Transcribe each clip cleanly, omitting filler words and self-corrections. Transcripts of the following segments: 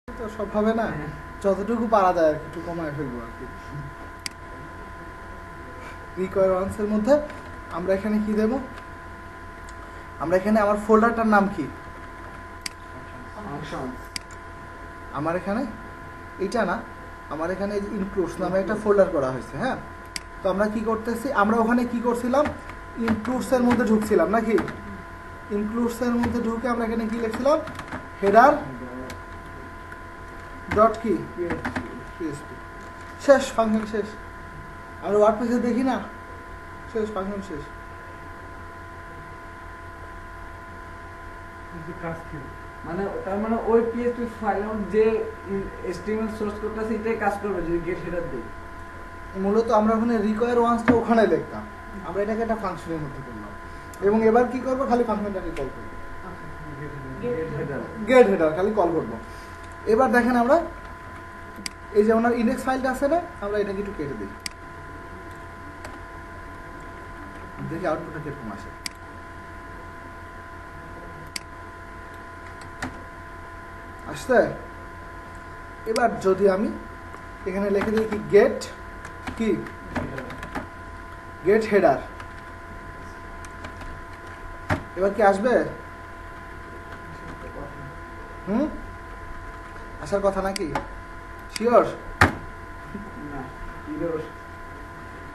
তো সব হবে না, যতটুকু পারা যায় আর একটু কমায় ফেলবো আর কি। রিকোয়ার ওয়ান্সের মধ্যে আমরা এখানে কি দেব, আমরা এখানে আমার ফোল্ডারটার নাম কি, আমার এখানে এইটা না, আমার এখানে ইনক্লুডস নামে একটা ফোল্ডার করা হয়েছে। হ্যাঁ, তো আমরা কি করতেছি, আমরা ওখানে কি করছিলাম, ইনক্লুডসের মধ্যে ঢুকছিলাম নাকি, ইনক্লুডসের মধ্যে ঢুকে আমরা এখানে কি লিখছিলাম, হেডার ডট কি পিএসপি, শেষ, ফাংশন শেষ। আমরা ওয়ার্ডপ্রেসে দেখি না, শেষ, ফাংশন শেষ। মানে তার মানে ওই পিএসপি ফাইলে যে এসটিএমএল সোর্স কোডটা আছে এটাই কাজ করবে যদি গেট হেডার দেই। মূলত আমরা ওখানে রিকোয়ার ওয়ান্সটা ওখানে লিখতাম, আমরা এটাকে একটা ফাংশনের মধ্যে করলাম এবং এবার কি করব, খালি ফাংশনটাকে কল করব, গেট হেডার খালি কল করব। এবার দেখেন আমরা এই যে ওনার ইন্ডেক্স ফাইলটা আছে না, আমরা এটাকে একটু কেটে দিই, দেখি আউটপুটটা কিরকম আসে। আসছে। এবার যদি আমি এখানে লিখে দিই কি গেট কি গেট হেডার, এবার কি আসবে, আসার কথা নাকি, শিওর?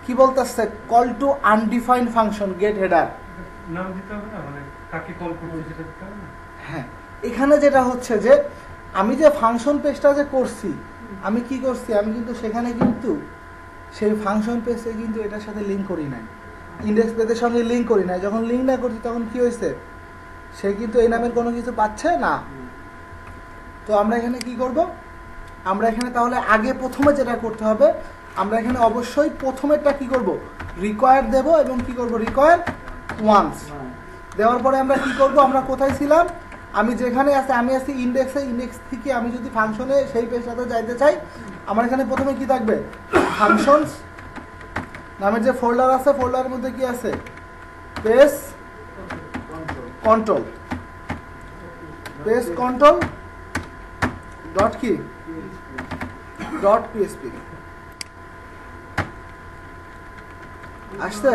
কি বলতেছে, call to undefined function get header, নাম দিতে হবে না, মানে কাকে কল করব সেটা দিতে হবে না। হ্যাঁ, এখানে যেটা হচ্ছে যে আমি যে ফাংশন পেজটা যে করছি, আমি কি করছি, আমি কিন্তু সেখানে কিন্তু সেই ফাংশন পেজে কিন্তু এটার সাথে লিঙ্ক করি নাই, ইন্ডেক্স পেজের সঙ্গে লিঙ্ক করি নাই। যখন লিঙ্ক না করছি তখন কি হয়েছে, সে কিন্তু এই নামের কোনো কিছু পাচ্ছে না। তো আমরা এখানে কি করব, আমরা এখানে তাহলে আগে প্রথমে যেটা করতে হবে, আমরা এখানে অবশ্যই প্রথমেরটা কি করব, রিকোয়ার দেব এবং কি করব, রিকোয়ার ওয়ান্স দেওয়ার পরে আমরা কি করব, আমরা কোথায় ছিলাম, আমি যেখানে আছে, আমি আছি ইন্ডেক্সে, ইন্ডেক্স থেকে আমি যদি ফাংশনে সেই পেজটাতে যাইতে চাই, আমার এখানে প্রথমে কি থাকবে, ফাংশনস নামের যে ফোল্ডার আছে, ফোল্ডারের মধ্যে কি আছে, page control, page control dot কি ডট পিএসপি আসছে।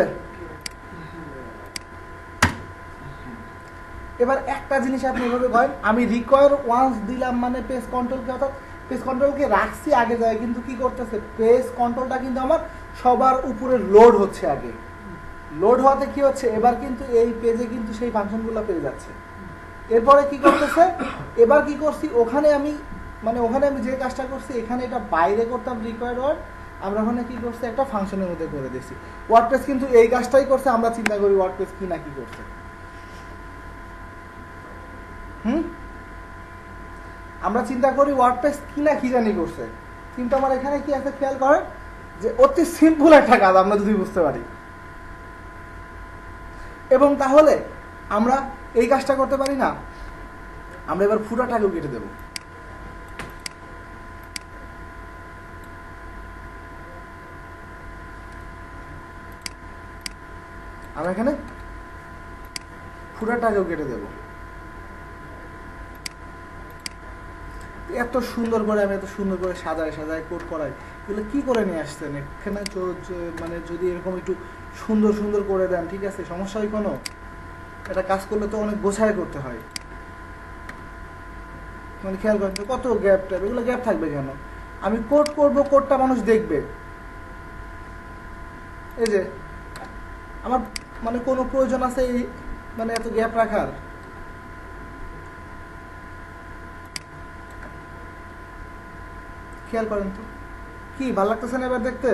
এবার একটা জিনিস আপনি এভাবে করেন, আমি রিকোয়ার ওয়ান্স দিলাম মানে পেজ কন্ট্রোলকে, অর্থাৎ পেজ কন্ট্রোলকে রাখছি আগে যায়, কিন্তু কি করতেছে, পেজ কন্ট্রোলটা কিন্তু আমার সবার উপরে লোড হচ্ছে, আগে লোড হওয়াতে কি হচ্ছে, এবার কিন্তু এই পেজে কিন্তু সেই ফাংশনগুলো পেয়ে যাচ্ছে। এরপরে কি করতেছে, এবার কি করছি, ওখানে আমি মানে ওখানে আমি যে কাজটা করছি, এখানে এটা বাইরে করতাম রিকোয়ার ওয়ার্ড, আমরা ওখানে কি করছি, একটা ফাংশনের মধ্যে করে দিচ্ছি। ওয়ার্ডপ্রেস কিন্তু এই কাজটাই করছে, আমরা চিন্তা করি ওয়ার্ডপ্রেস কি না কি করছে। আমরা চিন্তা করি ওয়ার্ডপ্রেস কি না কি জানি করছে, কিন্তু আমার এখানে কি আছে খেয়াল করেন, যে অতি সিম্পল একটা কাজ আমরা যদি বুঝতে পারি, এবং তাহলে আমরা এই কাজটা করতে পারি না, আমরা এবার ফুটাটাকেও কেটে দেব। আমরা এখানে ফুটাটাকেও কেটে দেব। এত সুন্দর করে আমি এত সুন্দর করে সাজায় সাজায় কোড করাই, এগুলো কি করে নিয়ে আসছেন এখানে, মানে যদি এরকম একটু সুন্দর সুন্দর করে দেন, ঠিক আছে, সমস্যা হয় কোনো, এটা কাজ করলে তো অনেক গোছায় করতে হয়। মানে খেয়াল করেন তো কত গ্যাপ ট্যাপ, এগুলো গ্যাপ থাকবে কেন, আমি কোড করব, কোডটা মানুষ দেখবে, এই যে আমার মানে কোনো প্রয়োজন আছে এই মানে এত গ্যাপ রাখার, খেয়াল করেন তো কি ভালো লাগতেছে না এবার দেখতে।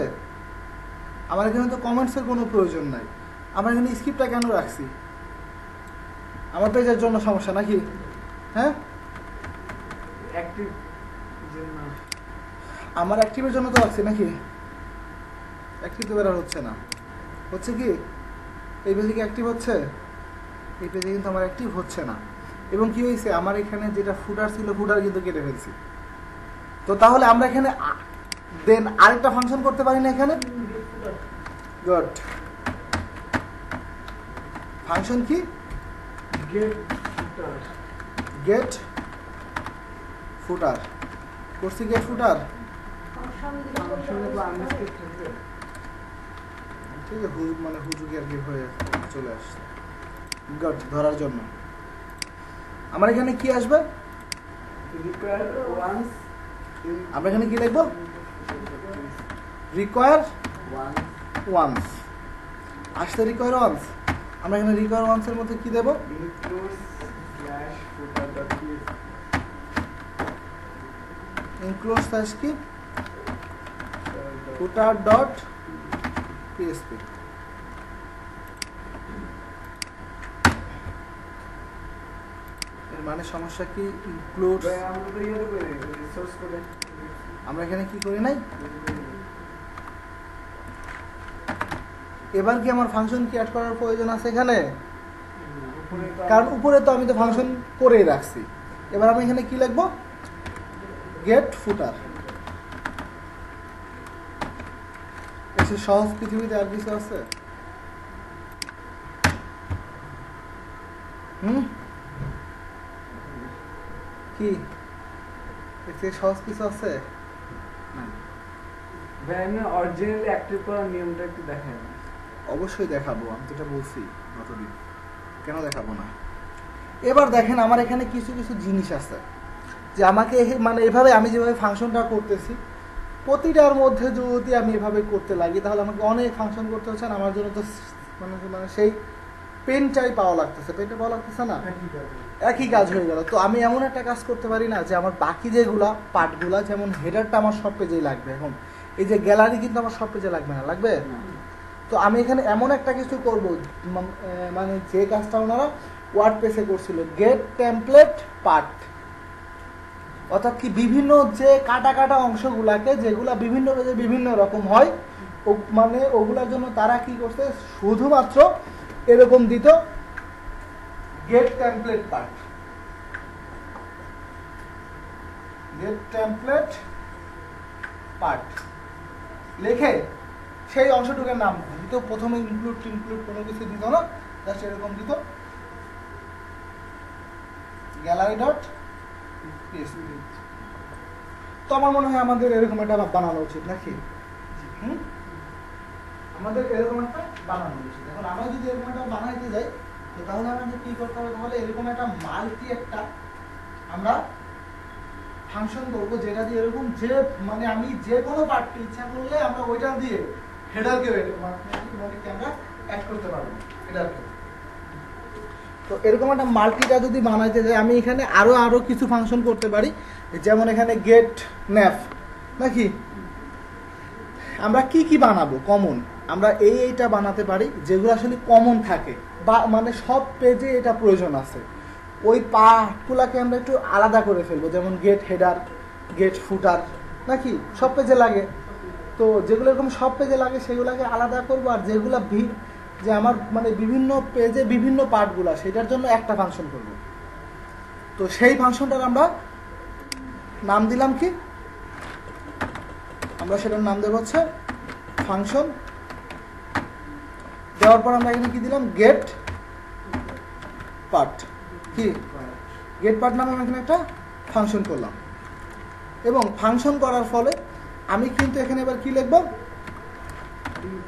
আমার এখানে তো কমেন্টসের কোনো প্রয়োজন নাই, আমার এখানে স্ক্রিপ্টটা কেন রাখছি, আমার পেজের জন্য সমস্যা নাকি, হ্যাঁ, আমার অ্যাক্টিভের জন্য তো রাখছি নাকি, অ্যাক্টিভ তো বের হচ্ছে না, হচ্ছে কি এই পেজে কি অ্যাক্টিভ হচ্ছে, এই পেজে কিন্তু আমার অ্যাক্টিভ হচ্ছে না। এবং কি হয়েছে, আমার এখানে যেটা ফুটার ছিল, ফুটার কিন্তু কেটে ফেলছি। তো তাহলে আমরা এখানে দেন আরেকটা ফাংশন করতে পারি না এখানে, গুড, ফাংশন কি গেট ফুটার করছি, গেট ফুটার ফাংশনে তো আনলিস্টেড থাকবে। ঠিক আছে, মানে হুজুকি আর কি হয়ে চলে আসছে গট ধরার জন্য। আমার এখানে কি আসবে, রিকোয়ার ওয়ান্স আমরা এখানে কি লিখবো, রিকোয়ার ওয়ান্স আসছে, রিকোয়ার ওয়ান্স। আমরা এখানে রিকোয়ার ওয়ান্সের মধ্যে কি দেবো, ইনক্লুড স্ল্যাশ কি ফুটার ডট পিএসপি। এর মানে সমস্যা কি, ইনক্লুড আমরা তো ইয়ে করে সোর্স করে আমরা এখানে কি করি নাই। এবার কি আমার ফাংশন কি অ্যাড করার প্রয়োজন আছে এখানে, কারণ উপরে তো আমি তো ফাংশন করেই রাখছি। এবার আমি এখানে কি লিখবো, গেট ফুটার। এসে সহজ পৃথিবীতে আর কিছু আছে, কি এর থেকে সহজ কিছু আছে না? অরিজিনালি অ্যাক্টিভ করার নিয়মটা একটু দেখায় না। অবশ্যই দেখাবো, আমি তো এটা বলছি গতদিন, কেন দেখাবো না। এবার দেখেন আমার এখানে কিছু কিছু জিনিস আছে যে আমাকে মানে এভাবে আমি যেভাবে ফাংশনটা করতেছি, প্রতিটার মধ্যে যদি আমি এভাবে করতে লাগি তাহলে আমাকে অনেক ফাংশন করতে হচ্ছে, না আমার জন্য তো মানে মানে সেই পেনটাই পাওয়া লাগতেছে, পেনটা পাওয়া লাগতেছে না, একই কাজ হয়ে গেল। তো আমি এমন একটা কাজ করতে পারি না যে আমার বাকি যেগুলা পার্টগুলা, যেমন হেডারটা আমার সব পেজেই লাগবে, এখন এই যে গ্যালারি কিন্তু আমার সব পেজে লাগবে না, লাগবে। তো আমি এখানে এমন একটা কিছু করব, মানে যে কাজটা ওনারা ওয়ার্ড পেজে করছিল, গেট টেমপ্লেট পার্ট, অর্থাৎ কি বিভিন্ন যে কাটা কাটা অংশগুলাকে যেগুলা বিভিন্ন পেজে বিভিন্ন রকম হয়, মানে ওগুলার জন্য তারা কি করছে, শুধুমাত্র এরকম দিত gate template part, gate template part লিখে সেই অংশটুকুর নাম দিত। প্রথমে ইনক্লুড কোনো কিছু দিত না, জাস্ট এরকম দিত গ্যালারি ডট পিএসপি। তো আমার মনে হয় আমাদের এরকম একটা বানানো উচিত নাকি, আমাদের এরকম একটা বানানো উচিত। এখন আমরা যদি এরকম একটা বানাইতে যাই তাহলে আমাদের কি করতে হবে, তাহলে এরকম একটা মাল্টি একটা আমরা ফাংশন করবো, যেটা দিয়ে এরকম যে মানে আমি যে কোনো পার্টকে ইচ্ছা করলে আমরা ওইটা দিয়ে হেডারকে আমরা অ্যাড করতে পারবো হেডারকে। তো এরকম একটা মাল্টিটা যদি বানাইতে যাই আমি এখানে আরো কিছু ফাংশন করতে পারি, যেমন এখানে গেট ন্যাপ নাকি, আমরা কি কি বানাবো কমন, আমরা এইটা বানাতে পারি যেগুলো আসলে কমন থাকে, বা মানে সব পেজে এটা প্রয়োজন আছে, ওই পার্টগুলাকে আমরা একটু আলাদা করে ফেলবো, যেমন গেট হেডার, গেট ফুটার নাকি সব পেজে লাগে। তো যেগুলো এরকম সব পেজে লাগে সেগুলোকে আলাদা করবো, আর যেগুলো যে আমার মানে বিভিন্ন পেজে বিভিন্ন পার্টগুলা সেটার জন্য একটা ফাংশন করব। তো সেই ফাংশনটার আমরা নাম দিলাম কি, আমরা সেটার নাম দেব হচ্ছে ফাংশন। দেওয়ার পর আমরা এখানে কি দিলাম, গেট পার্ট, কি গেট পার্ট নামে আমি এখানে একটা ফাংশন করলাম। এবং ফাংশন করার ফলে আমি কিন্তু এখানে এবার কি লিখবো,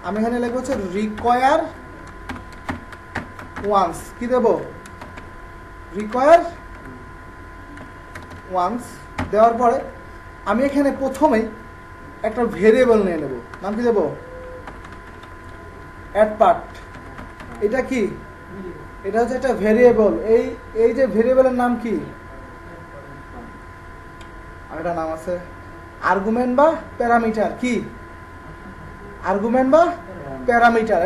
আমি এখানে লিখবো হচ্ছে রিকোয়ার ওয়ান্স, কি দেব, রিকোয়ার ওয়ান্স। দেওয়ার পরে আমি এখানে প্রথমেই একটা ভেরিয়েবল নিয়ে নেব, নাম কি দেব, অ্যাড পার্ট। এটা কি, এটা হচ্ছে একটা ভেরিয়েবল, এই যে ভেরিয়েবলের নাম কি, আরেকটা নাম আছে আর্গুমেন্ট বা প্যারামিটার, কি আর্গুমেন্ট বা প্যারামিটার,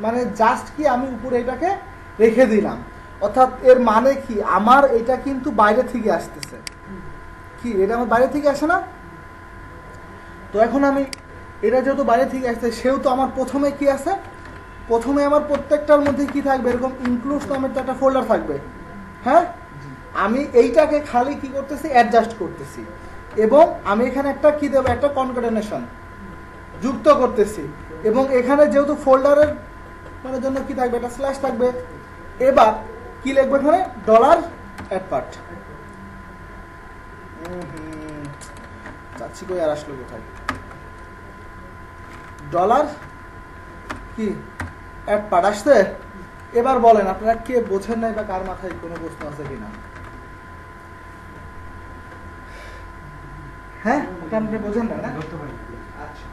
মানে জাস্ট কি আমি উপরে এটাকে রেখে দিলাম, অর্থাৎ এর মানে কি আমার এটা কিন্তু বাইরে থেকে আসতেছে, কি এটা আমার বাইরে থেকে আসে না। তো এখন আমি এটা যেহেতু বাইরে থেকে আসছে, সেহেতু আমার প্রথমে কি আছে, প্রথমে আমার প্রত্যেকটার মধ্যে কি থাকবে, এরকম ইনক্লুডস নামের তো একটা ফোল্ডার থাকবে, হ্যাঁ। আমি এইটাকে খালি কি করতেছি, অ্যাডজাস্ট করতেছি, এবং আমি এখানে একটা কি দেবো, একটা কনকেটেনেশন যুক্ত করতেছি, এবং এখানে যেহেতু ফোল্ডারের মানে জন্য কি থাকবে, একটা স্ল্যাশ থাকবে। এবার কি লিখবো এখানে, ডলার অ্যাড পার্ট, চাচ্ছি কই আর আসলো কোথায় ডলার কি অ্যাড পার্ট আসছে এবার বলেন আপনারা কে বোঝেন নাই বা কার মাথায় কোনো প্রশ্ন আছে কিনা হ্যাঁ আপনি বোঝেন না ধরতে পারি আচ্ছা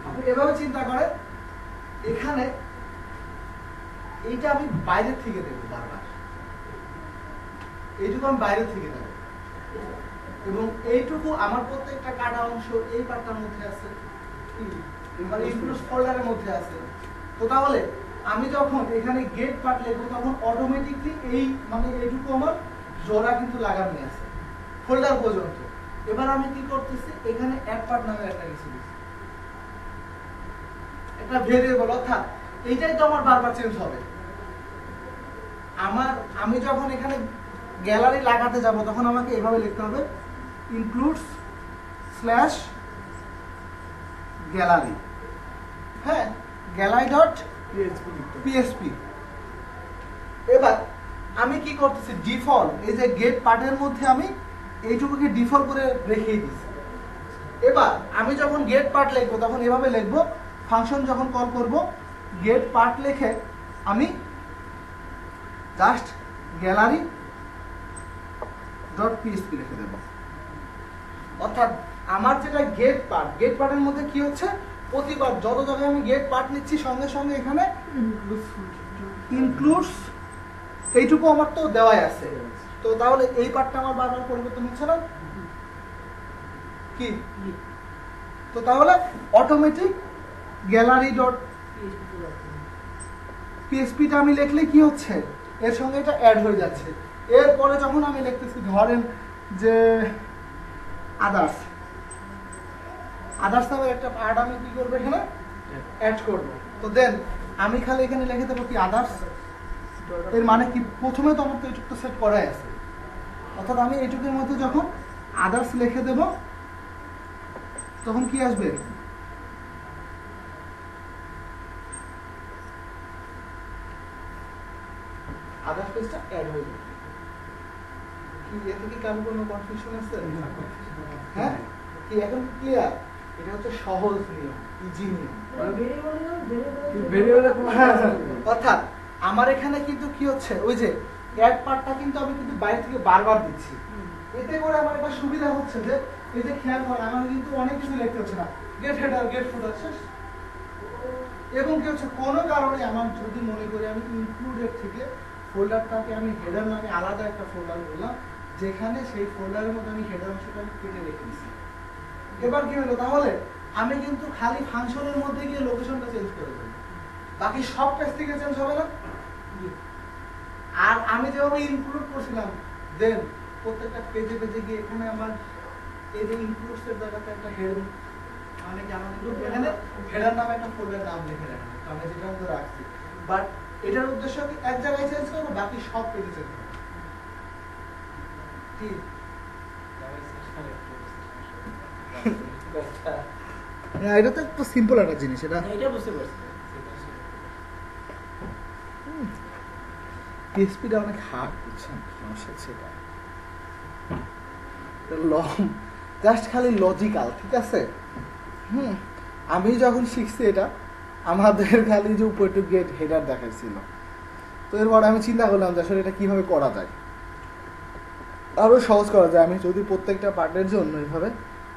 আপনি এভাবে চিন্তা করেন এখানে এইটা আমি বাইরে থেকে দেবো বারবার এইটুকু আমি বাইরে থেকে দেবো এবং এইটুকু আমার প্রত্যেকটা কাটা অংশ এই পার্টটার মধ্যে আছে মানে ইনক্লুড ফোল্ডারের মধ্যে আছে তো তাহলে আমি যখন এখানে গেট পার্ট লিখবো তখন অটোমেটিকলি এই মানে এইটুকু আমার জোড়া কিন্তু লাগানো আছে ফোল্ডার পর্যন্ত এবার আমি কি করতেছি এখানে অ্যাড পার্ট নামে একটা কিছু দিচ্ছি একটা ভেরিয়েবল অর্থাৎ এইটাই তো আমার বারবার চেঞ্জ হবে আমি যখন এখানে গ্যালারি লাগাতে যাব তখন আমাকে এভাবে লিখতে হবে ইনক্লুডস স্ল্যাশ গ্যালারি হ্যাঁ গ্যালারি ডট পিএসপি এবার আমি কি করতেছি ডিফল্ট এই যে গেট পার্টের মধ্যে আমি এইটুকুকে ডিফল্ট করে রেখেই দিচ্ছি এবার আমি যখন গেট পার্ট লিখবো তখন এভাবে লিখবো ফাংশন যখন কল করব গেট পার্ট লিখে আমি জাস্ট গ্যালারি ডট পিএসপি লিখে দেব অর্থাৎ আমার যেটা গেট পার্টের মধ্যে কি হচ্ছে প্রতিবার যত জায়গায় আমি গেট পার্ট নিচ্ছি সঙ্গে সঙ্গে এখানে ইনক্লুডস এইটুকু আমার তো দেওয়াই আছে তো তাহলে এই পার্টটা আমার বারবার পরিবর্তন হচ্ছে না কি তো তাহলে অটোমেটিক গ্যালারি ডট পিএসপিটা আমি লিখলে কি হচ্ছে এর সঙ্গে এটা অ্যাড হয়ে যাচ্ছে এরপরে যখন আমি লিখতেছি ধরেন যে আদার্স নামে একটা পার্ট আমি কি করবো এখানে অ্যাড করবো তো দেন আমি খালি এখানে লিখে দেবো কি আদার্স এর মানে কি প্রথমে তো আমার তো এইটুকু সেট করাই আছে অর্থাৎ আমি এইটুকুর মধ্যে যখন আদার্স লিখে দেব তখন কি আসবে আদার্স পেজটা অ্যাড হয়ে যাবে কি এতে কি কারো কোনো কনফিউশন আছে হ্যাঁ কি এখন ক্লিয়ার এটা হচ্ছে সহজ নিয়ম ইজি নিয়ম অর্থাৎ আমার এখানে কিন্তু কি হচ্ছে ওই যে অ্যাড পার্টটা কিন্তু আমি কিন্তু বাইরে থেকে বারবার দিচ্ছি এতে করে আমার একটা সুবিধা হচ্ছে যে এই যে খেয়াল করে আমার কিন্তু অনেক কিছু লিখতে হচ্ছে না গেট হেডার গেট ফুটার শেষ এবং কি হচ্ছে কোনো কারণে আমার যদি মনে করি আমি ইনক্লুডেড থেকে ফোল্ডারটাকে আমি হেডার নামে আলাদা একটা ফোল্ডার বললাম যেখানে সেই ফোল্ডারের মধ্যে আমি হেডার অংশটা কেটে রেখে দিচ্ছি এবার কি হলো তাহলে আমি কিন্তু খালি ফাংশনের মধ্যে গিয়ে লোকেশনটা চেঞ্জ করে দেবো বাকি সব পেজ থেকে চেঞ্জ হবে না আর আমি যেভাবে ইনক্লুড করছিলাম দেন প্রত্যেকটা পেজে পেজে গিয়ে এখানে আমার এই যে ইনক্লুডস এর জায়গাতে একটা হেড মানে কি আমার কিন্তু এখানে হেডার নামে একটা ফোল্ডার নাম লিখে রাখা তো আমি যেটা মধ্যে রাখছি বাট এটার উদ্দেশ্য কি এক জায়গায় চেঞ্জ করবো বাকি সব পেজে চেঞ্জ করবো ঠিক এটা তো একটু সিম্পল একটা জিনিস এটা বুঝতে পারছি পিএসপিটা অনেক হার্ড বুঝছেন সমস্যা সেটা লং জাস্ট খালি লজিক্যাল ঠিক আছে আমি যখন শিখছি এটা আমাদের খালি যে উপরে একটু গেট হেডার দেখাইছিল তো এরপর আমি চিন্তা করলাম যে আসলে এটা কিভাবে করা যায় আরো সহজ করা যায় আমি যদি প্রত্যেকটা পার্টের জন্য এইভাবে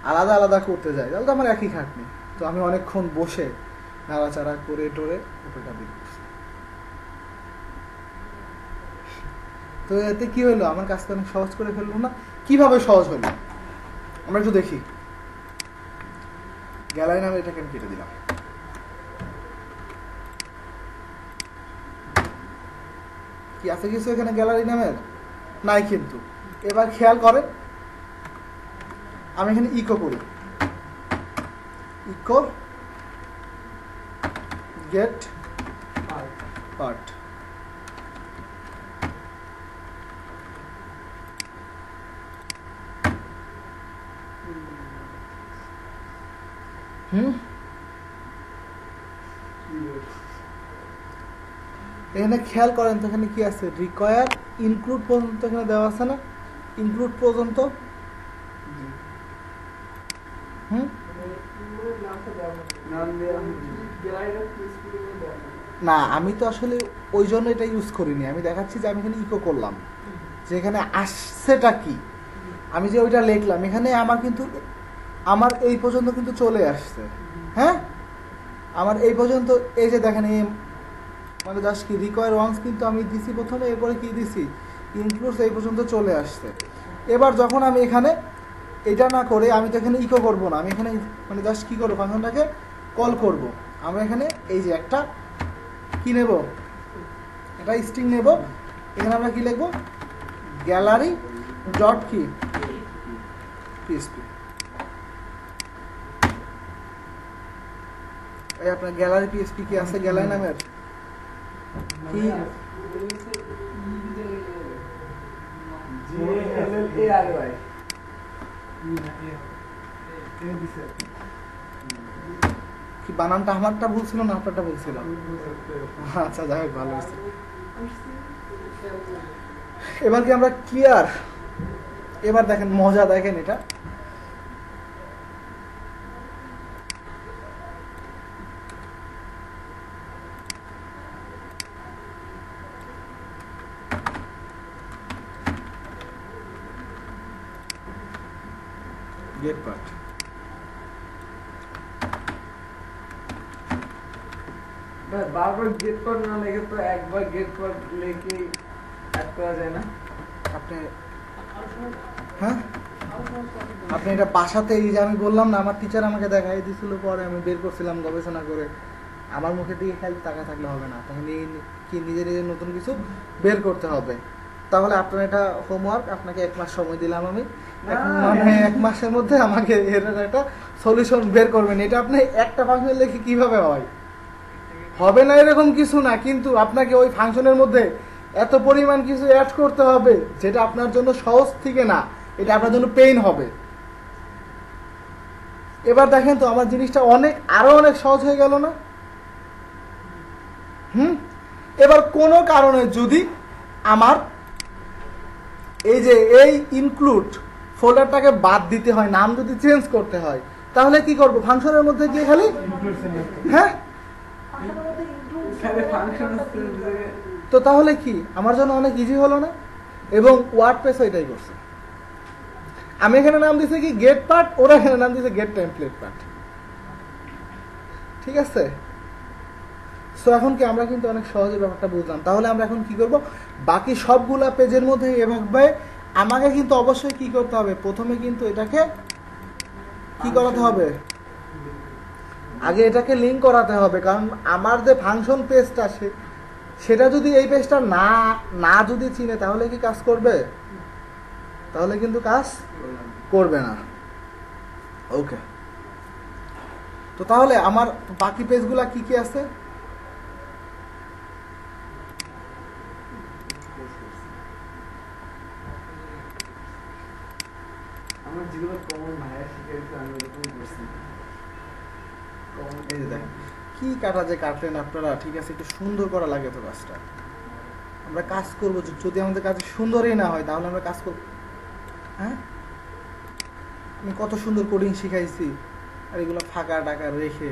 আলাদা আলাদা করতে যাই তাহলে তো আমার একই খাটনি তো আমি অনেকক্ষণ বসে নাড়াচাড়া করে টোরে উপরেটা বের করছি তো এতে কি হলো আমার কাজটা অনেক সহজ করে ফেললো না কিভাবে সহজ হলো আমরা একটু দেখি গ্যালারি নামে এটাকে আমি কেটে দিলাম কি আছে কিছু এখানে গ্যালারি নামের নাই কিন্তু এবার খেয়াল করেন আমি এখানে ইকো করি ইকো গেট পার্ট এখানে খেয়াল করেন তো এখানে কি আছে রিকোয়ার ইনক্লুড পর্যন্ত এখানে দেওয়া আছে না ইনক্লুড পর্যন্ত। হুম, নাম দেওয়া না আমি তো আসলে ওই জন্য এটা ইউজ করিনি, আমি দেখাচ্ছি যে আমি এখানে ইকো করলাম যে এখানে আসছেটা কি। আমি যে ওইটা লিখলাম এখানে আমার কিন্তু আমার এই পর্যন্ত কিন্তু চলে আসছে। হ্যাঁ, আমার এই পর্যন্ত এই যে দেখেন এই মানে জাস্ট কি রিকোয়ার ওয়ান্স কিন্তু আমি দিছি প্রথমে, এরপরে কি দিছি ইনক্লুডস এই পর্যন্ত চলে আসছে। এবার যখন আমি এখানে এটা না করে আমি তো এখানে ইকো করবো না, আমি এখানে মানে জাস্ট কি করবো ফাংশনটাকে কল করব। আমরা এখানে এই যে একটা কি নেব, এটা স্ট্রিং নেব, এখানে আমরা কি লিখবো গ্যালারি ডট কি পিএসপি। এই আপনার গ্যালারি পিএসপি কি আছে গ্যালারি নামের কি GLLARY কি বানানটা আমারটা ভুল ছিল না আপনারটা ভুল ছিল? আচ্ছা যাই হোক, ভালো হয়েছে। এবার কি আমরা ক্লিয়ার? এবার দেখেন মজা, দেখেন এটা গেট পার্ট। বারবার গেট পার না লেগে তো একবার গেট পার লেগে অ্যাড করা যায় না? আপনি হ্যাঁ আপনি এটা বাসাতে এই যে আমি বললাম না আমার টিচার আমাকে দেখাই দিয়েছিল, পরে আমি বের করছিলাম গবেষণা করে। আমার মুখের দিকে খালি টাকা থাকলে হবে না, আপনাকে কি নিজে নিজে নতুন কিছু বের করতে হবে। তাহলে আপনার এটা হোমওয়ার্ক, আপনাকে 1 মাস সময় দিলাম আমি, মানে 1 মাসের মধ্যে আমাকে এর একটা সলিউশন বের করবেন। এটা আপনি একটা ফাংশন লিখে কিভাবে হয়, হবে না এরকম কিছু না, কিন্তু আপনাকে ওই ফাংশনের মধ্যে এত পরিমাণ কিছু অ্যাড করতে হবে যেটা আপনার জন্য সহজ থেকে না, এটা আপনার জন্য পেইন হবে। এবার দেখেন তো আমার জিনিসটা আরো অনেক সহজ হয়ে গেল না? এবার কোনো কারণে যদি আমার এই যে এই ইনক্লুড ফোল্ডারটাকে বাদ দিতে হয়, নাম যদি চেঞ্জ করতে হয়, তাহলে কি করব? ফাংশনের মধ্যে গিয়ে খালি হ্যাঁ তো তাহলে কি আমার জন্য অনেক ইজি হলো না? এবং ওয়ার্ডপ্রেস এটাই করছে। আমি এখানে নাম দিয়েছি কি গেট পার্ট, ওরা এখানে নাম দিয়েছে গেট টেমপ্লেট পার্ট। ঠিক আছে, সো এখন কি আমরা কিন্তু অনেক সহজে ব্যাপারটা বুঝলাম। তাহলে আমরা এখন কি করব, বাকি সবগুলা পেজের মধ্যে এভাবে আমাকে কিন্তু অবশ্যই কি করতে হবে, প্রথমে কিন্তু এটাকে কি করাতে হবে, আগে এটাকে লিঙ্ক করাতে হবে। কারণ আমার যে ফাংশন পেজটা সেটা যদি এই পেজটা না যদি চিনে তাহলে কি কাজ করবে? তাহলে কিন্তু কাজ করবে না। ওকে, তো তাহলে আমার বাকি পেজগুলা কি কি আছে? আমার যেগুলো কমন ভাইয়া শিখেছে আমি ওরকম করছি। এই যে দেখেন কি কাটা যে কাটলেন আপনারা, ঠিক আছে, একটু সুন্দর করা লাগে তো কাজটা। আমরা কাজ করবো, যদি আমাদের কাজ সুন্দরই না হয় তাহলে আমরা কাজ করবো। হ্যাঁ, আমি কত সুন্দর কোডিং শিখাইছি আর এগুলো ফাঁকা টাকা রেখে।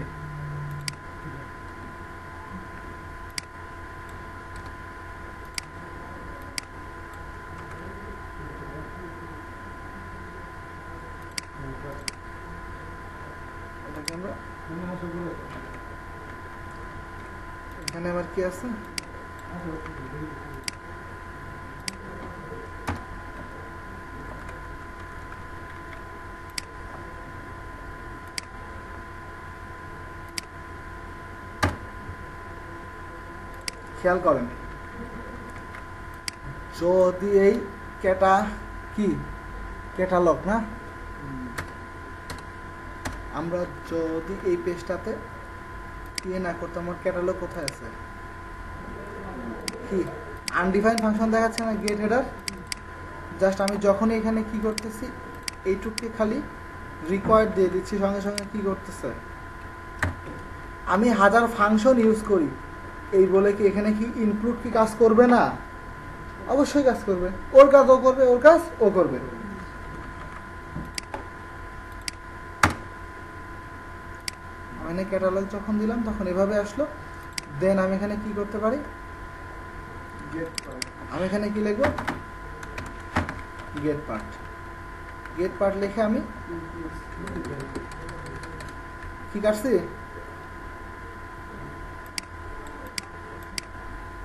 এটাকে আমরা এখানে আবার কি আছে, খেয়াল করেন যদি এই ক্যাটালগ না, আমরা যদি এই পেজটাতে না করতাম, আমার ক্যাটালগ কোথায় আছে, কি আনডিফাইন্ড ফাংশন দেখাচ্ছে না গেট হেডার। জাস্ট আমি যখনই এখানে কি করতেছি এইটুকু খালি রিকোয়ার্ড দিয়ে দিচ্ছি, সঙ্গে সঙ্গে কি করতেছে, আমি 1000 ফাংশন ইউজ করি এই বলে কি এখানে কি ইনক্লুড কি কাজ করবে না? অবশ্যই কাজ করবে, ওর কাজ ও করবে, ওর কাজ ও করবে। মানে ক্যাটালগ যখন দিলাম তখন এভাবে আসলো। দেন আমি এখানে কি করতে পারি, আমি এখানে কি লিখবো, গেট পার্ট। গেট পার্ট লিখে আমি কি কাটছি,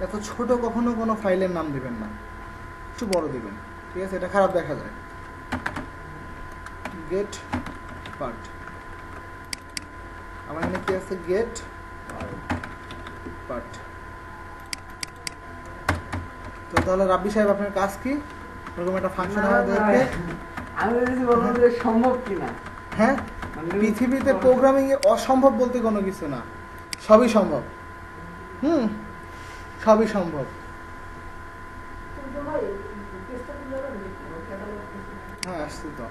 এত ছোট কখনো কোনো ফাইলের নাম দিবেন না, একটু বড় দিবেন, ঠিক আছে, এটা খারাপ দেখা যায়। গেট পার্ট, আমার এখানে কি আছে, গেট পার্ট। তো তাহলে রাব্বি সাহেব আপনার কাজ কি, এরকম একটা ফাংশন আমাদেরকে, আমি যদি বলবো যে সম্ভব কিনা। হ্যাঁ, পৃথিবীতে প্রোগ্রামিং এ অসম্ভব বলতে কোনো কিছু না, সবই সম্ভব। সবই সম্ভব। হ্যাঁ আসছি তো।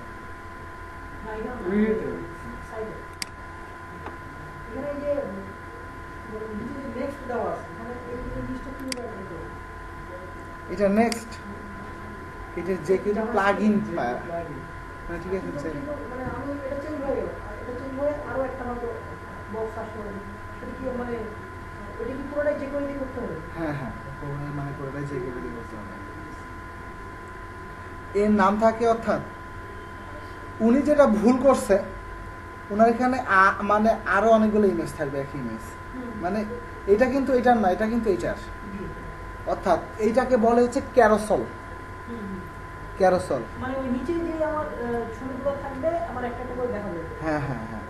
এটা নেক্সট, এটা যে কিছু প্লাগ ইন, ঠিক আছে, হ্যাঁ হ্যাঁ, মানে পুরোটাই যে কেউ দিয়ে করতে হবে। এর নাম থাকে, অর্থাৎ উনি যেটা ভুল করছে, ওনার এখানে মানে আরো অনেকগুলো ইমেজ থাকবে, এক ইমেজ, মানে এটা কিন্তু এটার না, এটা কিন্তু এটার। অর্থাৎ এইটাকে বলে হচ্ছে ক্যারোসল। ক্যারোসল মানে ওই নিচে যে আমার ছবিগুলো থাকবে, আমার একটা একটা করে দেখাবে। হ্যাঁ হ্যাঁ হ্যাঁ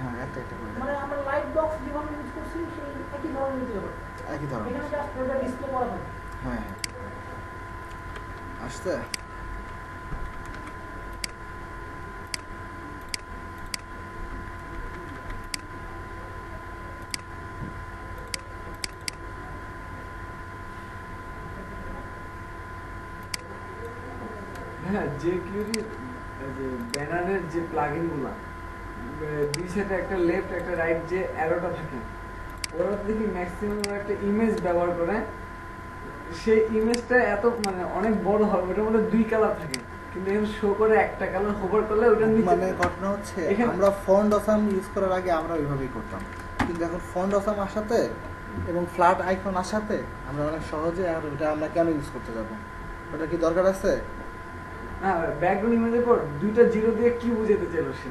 হ্যাঁ, একটা একটা করে, মানে আমরা লাইট বক্স যেভাবে ইউজ করছি সেই একই ধরনের নিতে হবে, একই ধরনের। এখানে জাস্ট ওটা ডিসপ্লে করা হবে। হ্যাঁ হ্যাঁ, আসছে। হ্যাঁ, যে কিউরির যে ব্যানারের যে প্লাগইন গুলা, দুই সাইডে একটা লেফট একটা রাইট যে অ্যারোটা থাকে, ওরা দেখি ম্যাক্সিমাম একটা ইমেজ ব্যবহার করে। সেই ইমেজটা এত মানে অনেক বড় হবে, ওটার মধ্যে দুই কালার থাকে, কিন্তু এখানে শো করে একটা কালার হোভার করলে ওটা নিচে। মানে ঘটনা হচ্ছে, আমরা ফন্ট অসাম ইউজ করার আগে আমরা ওইভাবেই করতাম, কিন্তু এখন ফন্ট অসাম আসাতে এবং ফ্ল্যাট আইকন আসাতে আমরা অনেক সহজে, আর ওটা আমরা কেন ইউজ করতে যাব, ওটা কি দরকার আছে? হ্যাঁ, ব্যাকগ্রাউন্ড ইমেজের পর দুইটা জিরো দিয়ে কি বুঝাতে চাইলো সে?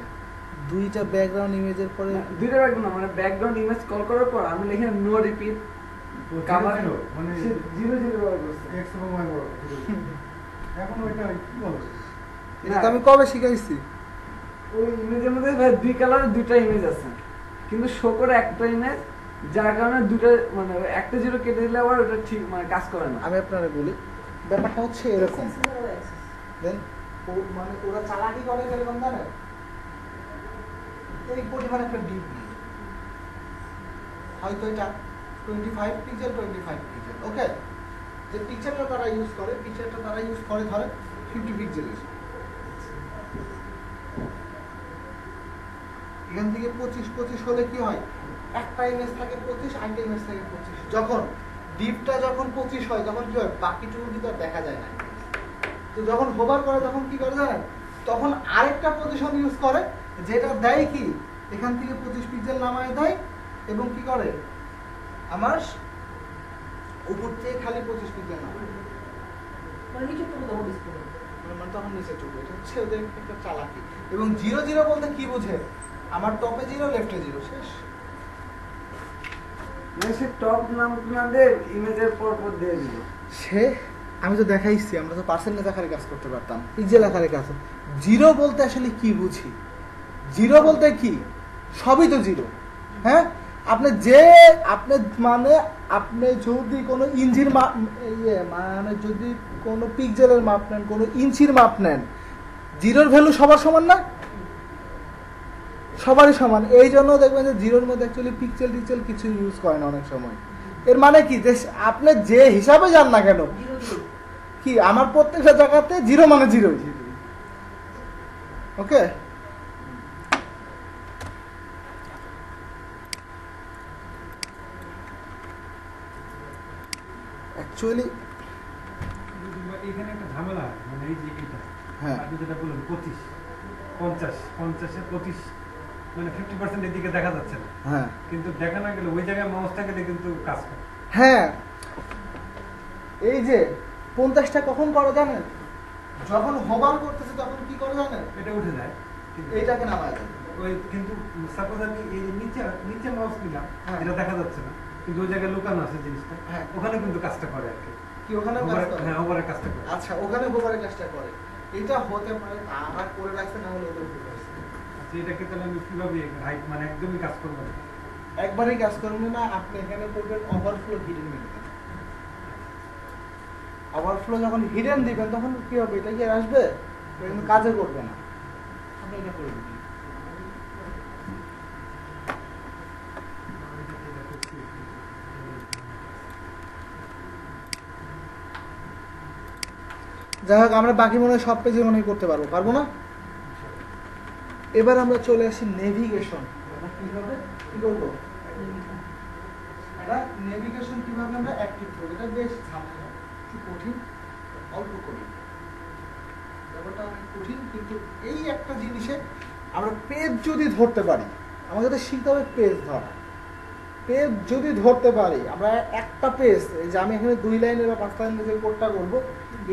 দুইটা ব্যাকগ্রাউন্ড ইমেজের পরে, দুইটা ব্যাকগ্রাউন্ড মানে ব্যাকগ্রাউন্ড ইমেজ কল করার পর আমি লিখে নো রিপিট কাভার, মানে জিরো জিরো ব্যবহার করছে। এক্স এবং ওয়াই বড় এখন ওইটা কি বলছে, এটা তো আমি কবে শিখাইছি। ওই ইমেজের মধ্যে ভাই দুই কালারের দুইটা ইমেজ আছে, কিন্তু শো করে একটা ইমেজ, যার কারণে দুইটা মানে একটা জিরো কেটে দিলে আবার ওটা ঠিক মানে কাজ করে না। আমি আপনারে বলি, ব্যাপারটা হচ্ছে এরকম, দেন মানে ওরা চালাকি করে এরকম, জানেন, এই পরিমাণ একটা ডিপ নেই, হয়তো এটা 25 পিক্সেল 25 পিক্সেল, ওকে, যে পিকচারটা তারা ইউজ করে, পিকচারটা তারা ইউজ করে ধরে 50 পিক্সেলের, এখান থেকে 25 হলে কি হয়, একটা ইমেজ থাকে 25, আরেকটা ইমেজ থাকে 25, যখন ডিপটা যখন 25 হয় তখন কি হয়, বাকিটুকু কিন্তু আর দেখা যায় না। তো যখন হোভার করে তখন কি করে জানেন, তখন আরেকটা পজিশন ইউজ করে, যেটা দেয় কি, এখান থেকে 25 পিক্সেল নামায় দেয় এবং কি করে, আমার উপর থেকে খালি 25 পিক্সেল নামায়, মানে নিচে তো তখন ডিসপ্লে মানে তখন নিচে চলবে। এটা হচ্ছে ওদের একটা চালাকি। এবং 0 বলতে কি বোঝে, আমার টপে 0 লেফটে 0, শেষ। মানে সে টপ নাম না দিয়ে ইমেজের পর পর দিয়ে দিল। সে আমি তো দেখাইছি, আমরা তো পার্সেন্টেজ আকারে কাজ করতে পারতাম, পিক্সেল আকারে কাজ। 0 বলতে আসলে কি বুঝি, 0 বলতে কি, সবই তো 0। হ্যাঁ, আপনি যে আপনি মানে আপনি যদি কোনো ইঞ্চির মাপ, মানে যদি কোনো পিক্সেলের মাপ নেন, কোনো ইঞ্চির মাপ নেন, 0-র ভ্যালু সবার সমান না, সবারই সমান। এই জন্য দেখবেন যে 0-র মধ্যে অ্যাকচুয়ালি পিক্সেল টিক্সেল কিছু ইউজ করে না অনেক সময়। এর মানে কি, যে আপনি যে হিসাবে যান না কেন, কি আমার প্রত্যেকটা জায়গাতে 0 মানে 0, ওকে। অ্যাকচুয়ালি এখানে একটা ঝামেলা হয়, মানে এই যে এটা হ্যাঁ আপনি যেটা বললেন 25 50 50 এর 25 মানে 50% এর দিকে দেখা যাচ্ছে না, হ্যাঁ কিন্তু দেখা না গেলে ওই জায়গায় মাউসটা গেলে কিন্তু কাজ করে। হ্যাঁ এই যে 50টা কখন করে জানেন? যখন হোভার করতেছে তখন কি করে জানেন? এটা উঠে যায়, ঠিক আছে। এইটাকে নামায় দেয়। ওই কিন্তু সাপোজ আমি এই নিচে নিচে মাউস নিলাম, হ্যাঁ। এটা দেখা যাচ্ছে না, কিন্তু ওই জায়গায় লুকানো আছে জিনিসটা, হ্যাঁ। ওখানে কিন্তু কাজটা করে আর কি। কি ওখানে কাজ করে? হ্যাঁ, ওভারের কাজটা করে। আচ্ছা ওখানে হোভারের কাজটা করে। এটা হতে পারে তারা করে রাখছে, না হলে ওদের ভুল হয়েছে। আচ্ছা, এটাকে তাহলে আমি কিভাবে হাইট মানে একদমই কাজ করবো না? একবারই কাজ করবেন না, আপনি এখানে করবেন ওভারফ্লো হিডেন দিবেন। ওভারফ্লো যখন হিডেন দিবেন তখন কি হবে? এটা কি আর আসবে? এটা কিন্তু কাজে করবে না। আপনি এটা করে দিবেন। যাই হোক, আমরা বাকি মনে হয় সব পেজে মনে হয় করতে পারবো, পারবো না? এবার আমরা চলে আসি নেভিগেশন। কিভাবে কি করবো? এটা নেভিগেশন কিভাবে আমরা অ্যাক্টিভ করবো? এটা বেশ ঝামেলা, একটু কঠিন, অল্প কঠিন। ব্যাপারটা অনেক কঠিন, কিন্তু এই একটা জিনিসে আমরা পেজ যদি ধরতে পারি, আমাদের তো শিখতে হবে পেজ ধরা। পেজ যদি ধরতে পারি, আমরা একটা পেজ, এই যে আমি এখানে 2 লাইনের বা 5 লাইনের যে কোডটা করবো,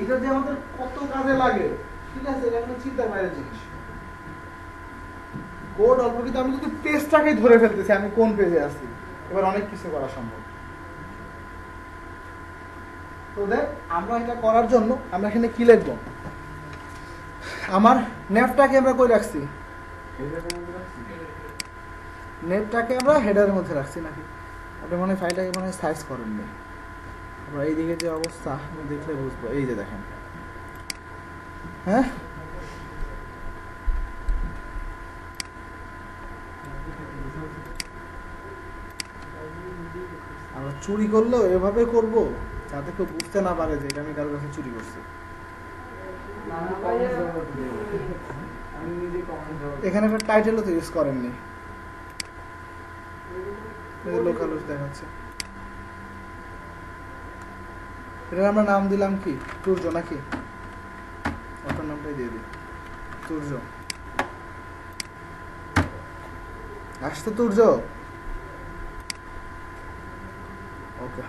এটা যে আমাদের কত কাজে লাগে, ঠিক আছে, এটা কোনো চিন্তার বাইরের জিনিস। কোড অল্প, কিন্তু আমি যদি পেজটাকে ধরে ফেলতেছি আমি কোন পেজে আছি, এবার অনেক কিছু করা সম্ভব। তো দেখ, আমরা এটা করার জন্য আমরা এখানে কি লিখবো? আমার নেভটাকে আমরা কই রাখছি? নেভটাকে আমরা হেডারের মধ্যে রাখছি নাকি? আপনি মনে হয় ফাইলটাকে মনে হয় সাইজ করেননি। আমরা এইদিকে যে অবস্থা দেখলে বুঝবো। এই যে দেখেন, হ্যাঁ আমরা চুরি করলেও এভাবে করব যাতে কেউ বুঝতে না পারে যে এটা আমি কারোর কাছে চুরি করছি। আমি নিজে কমেন্ট এখানে একটা টাইটেলও তো ইউজ করেননি, লোকাল দেখাচ্ছে। এটার আমরা নাম দিলাম কি? সূর্য নাকি? ওটার নামটাই দিয়ে দিই সূর্য। আসতো সূর্য। ওকে,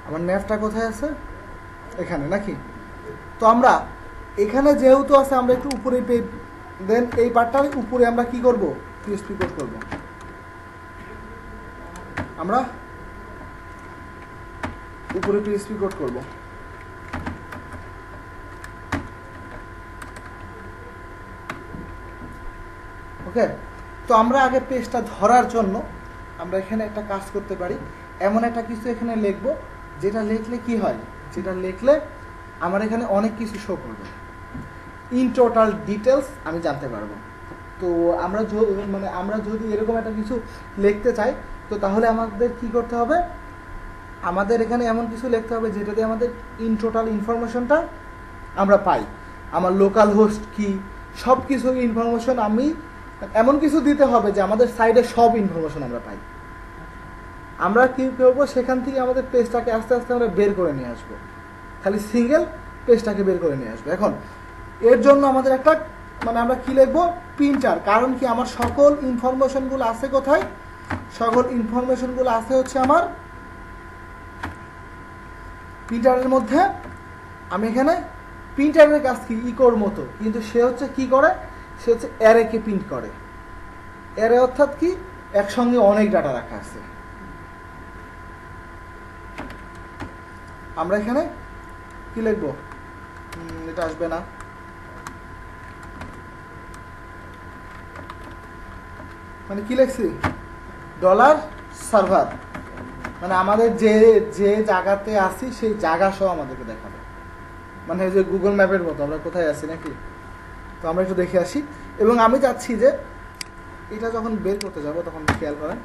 আমার নেভটা কোথায় আছে? এখানে নাকি? তো আমরা এখানে যেহেতু আছে, আমরা একটু উপরে দেন এই পার্টটার উপরে আমরা কি করব? পিএসপি কোড করব। আমরা উপরে পিএসপি কোড করব। ওকে, তো আমরা আগে পেজটা ধরার জন্য আমরা এখানে একটা কাজ করতে পারি। এমন একটা কিছু এখানে লিখব, যেটা লিখলে কি হয়? যেটা লিখলে আমার এখানে অনেক কিছু শো করবে, ইন টোটাল ডিটেলস আমি জানতে পারবো। তো আমরা যদি এরকম একটা কিছু লিখতে চাই, তো তাহলে আমাদের কি করতে হবে? আমাদের এখানে এমন কিছু লিখতে হবে যেটাতে আমাদের ইন টোটাল ইনফরমেশনটা আমরা পাই। আমার লোকাল হোস্ট কি, সব কিছু ইনফরমেশন আমি এমন কিছু দিতে হবে যে আমাদের সাইডে সব ইনফরমেশন আমরা পাই। আমরা কি করবো? সেখান থেকে আমাদের পেজটাকে আস্তে আস্তে আমরা বের করে নিয়ে আসবো, খালি সিঙ্গেল পেজটাকে বের করে নিয়ে আসবো। এখন এর জন্য আমাদের একটা আমরা কি লিখবো? প্রিন্টার। কারণ কি, আমার সকল ইনফরমেশনগুলো আছে কোথায়? সকল ইনফরমেশনগুলো আছে হচ্ছে আমার প্রিন্টারের মধ্যে। আমি এখানে প্রিন্টারের কাজ কি ইকোর মতো, কিন্তু সে হচ্ছে কি করে? সে হচ্ছে অ্যারেকে প্রিন্ট করে। অ্যারে অর্থাৎ কি? একসঙ্গে অনেক ডাটা রাখা আছে। আমরা এখানে কি লিখবো? এটা আসবে না। কি লিখছি? Dollar server. আমাদের যে জায়গাতে আছি সেই জায়গা সহ আমাদেরকে দেখাবে, যে গুগল ম্যাপের মতো আমরা কোথায় আছি নাকি। তো আমরা একটু দেখে আসি। এবং আমি চাচ্ছি যে এটা যখন বের করতে যাব তখন খেয়াল করেন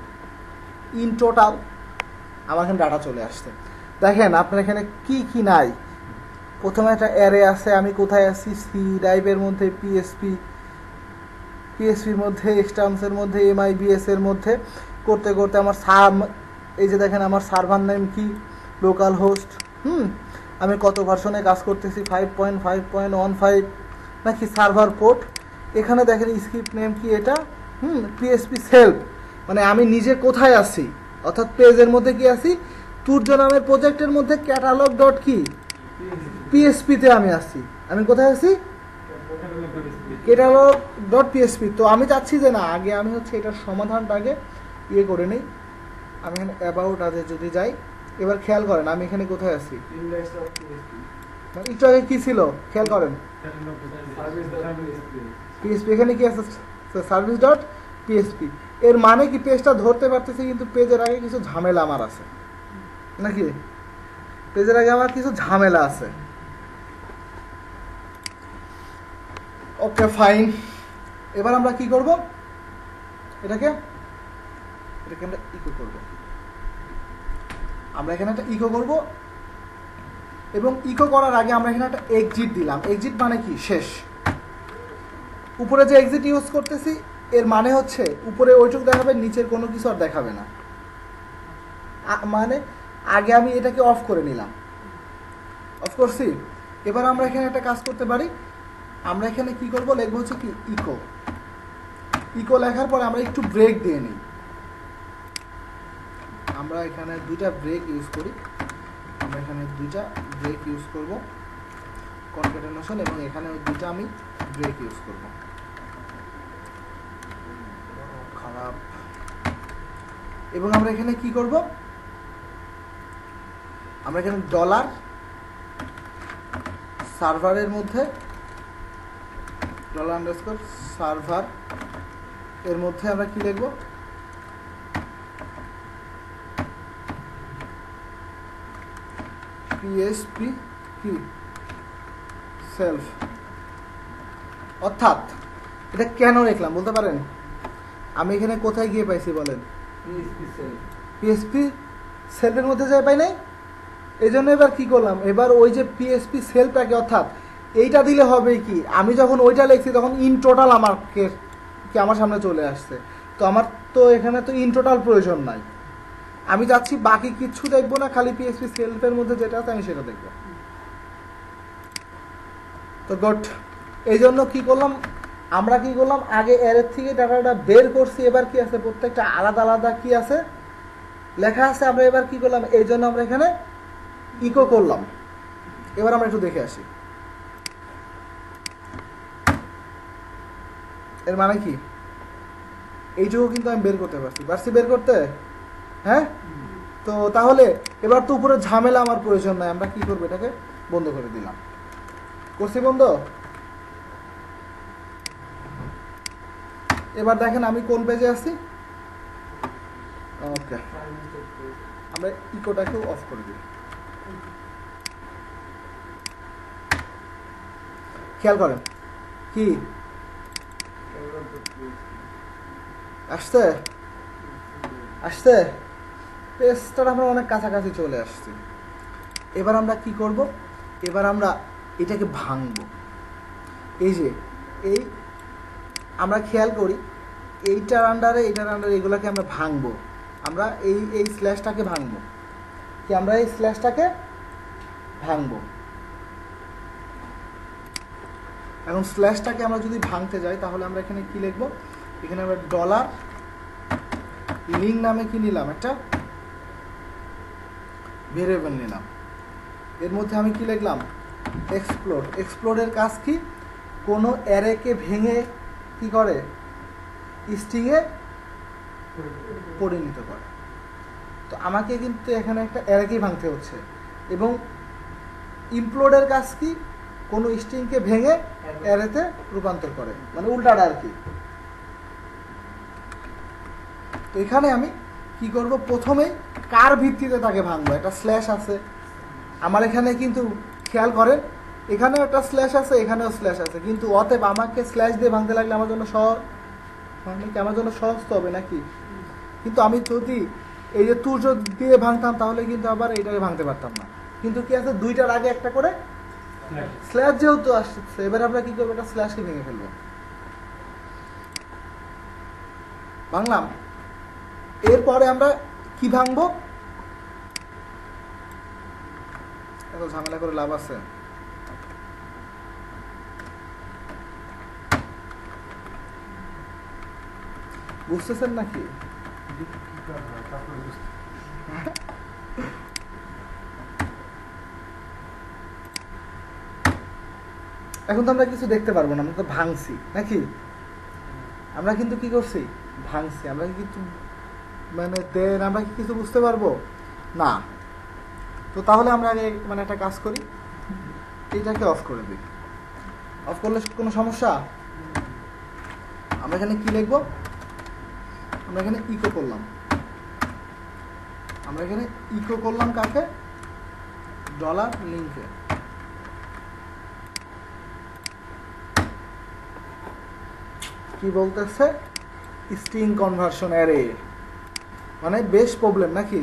ইন টোটাল আমার এখানে ডাটা চলে আসছে। দেখেন আপনার এখানে কি কি নাই। প্রথমে একটা অ্যারে আছে, আমি কোথায় আছি? সি ড্রাইভের মধ্যে, পিএসপির মধ্যে, স্টাম্পসের মধ্যে, MIBS এর মধ্যে করতে করতে আমার এই যে দেখেন আমার সার্ভার নেম কি? Local host. আমি কত ভার্সনে কাজ করতেছি, 5.5.15 নাকি সার্ভার পোর্ট। এখানে দেখেন স্ক্রিপ্ট নেম কি এটা, পিএসপি সেলফ, মানে আমি নিজে কোথায় আছি, অর্থাৎ পেজের মধ্যে কি আছি, তুর্য নামের প্রজেক্টের মধ্যে ক্যাটালগ ডট কি পিএসপিতে আমি আছি। আমি কোথায় আছি, ক্যাটালগ ডট পিএসপি। তো আমি চাচ্ছি যে না, আগে আমি হচ্ছে এটার সমাধানটা আগে ইয়ে করে নেই। আমি এখানে অ্যাবাউট আজে যদি যাই, এবার খেয়াল করেন আমি এখানে কোথায় আছি, মানে একটু আগে কি ছিল খেয়াল করেন, পিএসপি। এখানে কি আছে, সার্ভিস ডট পিএসপি। এর মানে কি পেজটা ধরতে পারতেছি, কিন্তু পেজের আগে কিছু ঝামেলা আমার আছে নাকি, পেজের আগে আমার কিছু ঝামেলা আছে। ওকে ফাইন, এবার আমরা কি করব, এটাকে আমরা ইকো করব। আমরা এখানে একটা ইকো করব, এবং ইকো করার আগে আমরা এখানে একটা এক্সিট দিলাম। এক্সিট মানে কি, শেষ। উপরে যে এক্সিট ইউজ করতেছি এর মানে হচ্ছে উপরে ওইটুকু দেখাবে, নিচের কোনো কিছু আর দেখাবে না। মানে আগে আমি এটাকে অফ করে নিলাম, অফ করছি। এবার আমরা এখানে একটা কাজ করতে পারি, আমরা এখানে কি করব, লিখবো হচ্ছে কি ইকো। ইকো লেখার পরে আমরা একটু ব্রেক দিয়ে নিই। আমরা এখানে দুইটা ব্রেক ইউজ করি, আমরা এখানে দুইটা ব্রেক ইউজ করব, কনক্যাটেনেশন, এবং এখানে দুইটা আমি ব্রেক ইউজ করব। খারাপ। এবং আমরা এখানে কি করব, আমরা এখানে ডলার সার্ভারের মধ্যে ডলার আন্ডারস্কোর সার্ভার এর মধ্যে আমরা কি লিখব, পিএসপি কি সেলফ। অর্থাৎ এটা কেন লিখলাম বলতে পারেন, আমি এখানে কোথায় গিয়ে পাইছি বলেন, পিএসপি সেলফের মধ্যে যাই পাই নাই। এই জন্য এবার কি করলাম, এবার ওই যে পিএসপি সেলফটাকে, অর্থাৎ এইটা দিলে হবে কি, আমি যখন ওইটা লিখছি তখন ইন টোটাল আমাকে কি আমার সামনে চলে আসছে। তো আমার তো এখানে তো ইন টোটাল প্রয়োজন নাই, আমি যাচ্ছি বাকি কিছু দেখবো না, খালি পিএসপি সেলফের মধ্যে যেটা আছে আমি সেটা দেখবো। তো গুড, এই জন্য কি করলাম, আমরা কি করলাম, আগে এর থেকে ডাটাটা বের করছি। এবার কি আছে, প্রত্যেকটা আলাদা আলাদা কি আছে লেখা আছে। আমরা এবার কি করলাম, এই জন্য আমরা এখানে ইকো করলাম। এবার আমরা একটু দেখে আসি এর মানে কি। এইটুকু কিন্তু আমি বের করতে পারছি বের করতে, হ্যাঁ। তো তাহলে এবার তো উপরে ঝামেলা আমার প্রয়োজন নাই, আমরা কি করবো, এটাকে বন্ধ করে দিলাম। করছি বন্ধ। এবার দেখেন আমি কোন পেজে আছি। ওকে, আমরা ইকোটাকেও অফ করে দিই। খেয়াল করেন কি আসছে, আসছে পেজটার আমরা অনেক কাছাকাছি চলে আসছি। এবার আমরা কি করব, এবার আমরা এটাকে ভাঙবো। এই যে এই আমরা খেয়াল করি, এইটার আন্ডারে এগুলোকে আমরা ভাঙবো। আমরা এই স্ল্যাশটাকে ভাঙবো, কি আমরা এই স্ল্যাশটাকে ভাঙবো। এখন স্ল্যাশটাকে আমরা যদি ভাঙতে যাই তাহলে আমরা এখানে কি লিখবো, এখানে আমরা ডলার লিঙ্ক নামে কি নিলাম, একটা ভেরিয়েবল নিলাম। এর মধ্যে আমি কি লিখলাম, এক্সপ্লোর। এক্সপ্লোরের কাজ কি, কোনো অ্যারেকে ভেঙে কি করে, স্ট্রিংয়ে পরিণত করে। তো আমাকে কিন্তু এখানে একটা অ্যারেকেই ভাঙতে হচ্ছে। এবং ইমপ্লোডের কাজ কি, কোনো স্ট্রিংকে ভেঙে অ্যারেতে রূপান্তর করে, মানে উল্টাটা আর কি। তো এখানে আমি কি করব, প্রথমেই কার ভিত্তিতে তাকে ভাঙবো। একটা স্ল্যাশ আছে আমার এখানে, কিন্তু খেয়াল করেন এখানেও একটা স্ল্যাশ আছে, এখানেও স্ল্যাশ আছে, কিন্তু অতএব আমাকে স্ল্যাশ দিয়ে ভাঙতে লাগলে আমার জন্য সহজ, আমার জন্য সহজ তো হবে নাকি। কিন্তু আমি যদি এই যে তুর্য দিয়ে ভাঙতাম তাহলে কিন্তু আবার এইটাকে ভাঙতে পারতাম না। কিন্তু কি আছে, দুইটার আগে একটা করে স্ল্যাশ যেহেতু আসছে, এবার আমরা কি করবো, একটা স্ল্যাশকে ভেঙে ফেলবো। ভাঙলাম। এরপরে আমরা কি ভাঙবো, এত ঝামেলা করে লাভ আছে? বুঝতেছেন নাকি? দেখি কি করা হয়, তারপরে বুঝতে এখন তো আমরা কিছু দেখতে পারবো না, আমরা তো ভাঙছি নাকি? আমরা কিন্তু কি করছি? ভাঙছি। আমরা কিন্তু মানে দেন আমরা কি কিছু বুঝতে পারবো না? তো তাহলে আমরা আগে মানে একটা কাজ করি, এইটাকে অফ করে দিই। অফ করলে কোনো সমস্যা? আমরা এখানে কি লিখবো? আমরা এখানে ইকো করলাম। আমরা এখানে ইকো করলাম কাকে? ডলার লিঙ্কে। কি বলতেছে? স্ট্রিং কনভার্সন অ্যারে, মানে বেশ প্রবলেম নাকি?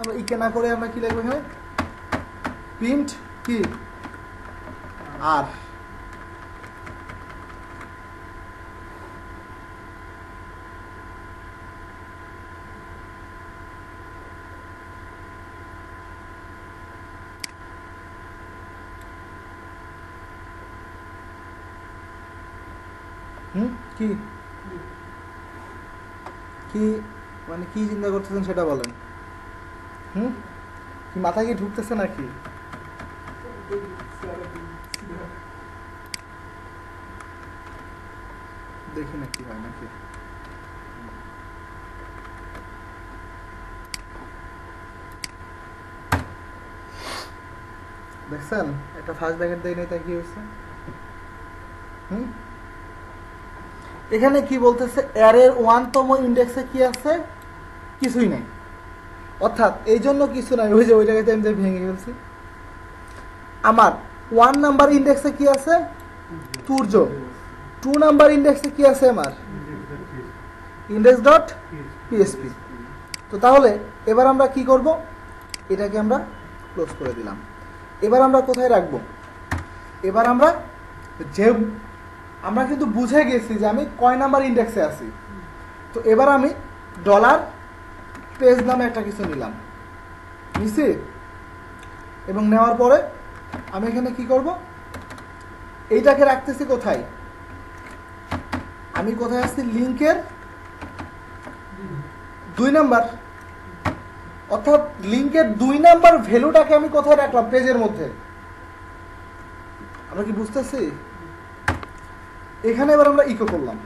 আমরা ইকে না করে আমরা কি লিখবো এখানে? প্রিন্ট কি আর কি কি মানে কি চিন্তা করতেছেন সেটা বলেন। কি মাথায় কি ঢুকতেছে নাকি? দেখি না কি হয় নাকি। দেখছেন একটা ফার্স্ট ব্র্যাকেট দেয় নাই, তাই কি হয়েছে? এখানে কি বলতেছে? অ্যারের 1তম ইন্ডেক্সে কি আছে? কিছুই নাই। অর্থাৎ এই জন্য কিছু নাই, ওই যে ওই জায়গাতে আমি ভেঙে ফেলছি। আমার 1 নাম্বার ইন্ডেক্সে কি আছে? সূর্য। 2 নাম্বার ইন্ডেক্সে কি আছে? আমার ইন্ডেক্স ডট পিএসপি। তো তাহলে এবার আমরা কি করব? এটাকে আমরা ক্লোজ করে দিলাম। এবার আমরা কোথায় রাখবো? এবার আমরা যে আমরা কিন্তু বুঝে গেছি যে আমি কয় নাম্বার ইন্ডেক্সে আছি। তো এবার আমি ডলার পেজ নামে একটা কিছু নিলাম, নিছি। এবং নেওয়ার পরে আমি এখানে কি করব? এইটাকে রাখতেছি কোথায়? আমি কোথায় আসছি? লিঙ্কের 2 নাম্বার। অর্থাৎ লিঙ্কের 2 নাম্বার ভ্যালুটাকে আমি কোথায় রাখলাম? পেজের মধ্যে। আমরা কি বুঝতেছি? এখানে এবার আমরা ইকো করলাম।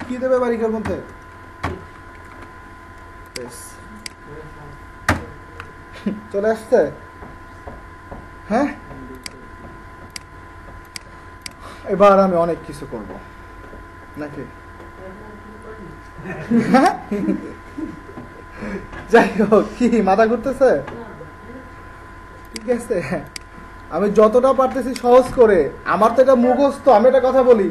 কি দেবে এবার ইকোর মধ্যে? চলে আসছে? হ্যাঁ, এবার আমি অনেক কিছু করব নাকি? যাই হোক, কি মাথা ঘুরতেছে? ঠিক আছে, আমি যতটা পারতেছি সহজ করে। আমার তো এটা মুখস্থ, আমি একটা কথা বলি,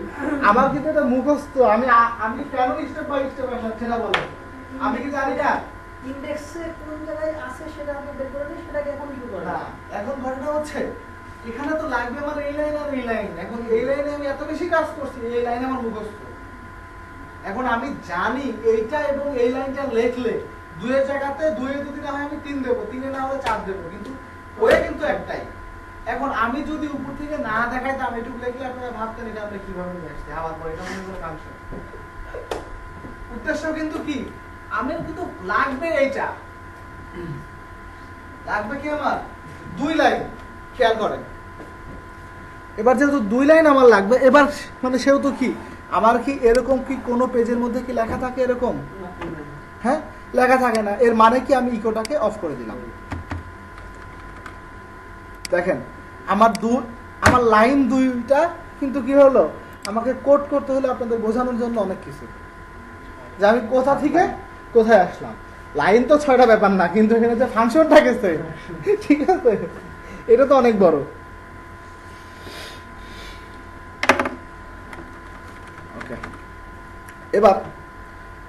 আমার কিন্তু এটা মুখস্থ। আমি আমি কেন স্টেপ বাই স্টেপ আসলাম সেটা বলো। আমি কি জানি না ইন্ডেক্সে কোন জায়গায় আছে সেটা আপনি বের করে নিন, সেটাকে এখন ইকো করেন। না, এখন ঘটনা হচ্ছে এখানে তো লাগবে আমার এই লাইন আর এই লাইন। এখন এই লাইনে আমি এত বেশি কাজ করছি, এই লাইনে আমার মুখস্থ। এখন আমি জানি এইটা এবং এই লাইনটা লিখলে 2 এর জায়গাতে 2 এর যদি না হয় আমি 3 দেবো, 3 এ না হলে 4 দেবো, কিন্তু ওয়ে কিন্তু একটাই। এখন আমি যদি উপর থেকে না দেখাইতাম এটুকু লিখলে আপনারা ভাবতেন এটা আমরা কিভাবে নিয়ে আসছি। আবার পরে এটা মনে করে ফাংশন উদ্দেশ্য কিন্তু কি? আমার কিন্তু লাগবে এইটা, লাগবে কি আমার 2 লাইন। খেয়াল করেন, এবার যেহেতু 2 লাইন আমার লাগবে, এবার মানে সেহেতু কি আমার কি এরকম কি কোনো পেজের মধ্যে কি লেখা থাকে এরকম? হ্যাঁ, লেখা থাকে না। এর মানে কি আমি ইকোটাকে অফ করে দিলাম। দেখেন আমার লাইন 2টা কিন্তু কি হলো? আমাকে কোড করতে হলো আপনাদের বোঝানোর জন্য অনেক কিছু, যে আমি কোথা থেকে কোথায় আসলাম। লাইন তো 6টা ব্যাপার না, কিন্তু এখানে যে ফাংশনটা গেছে, ঠিক আছে, এটা তো অনেক বড়। ওকে, এবার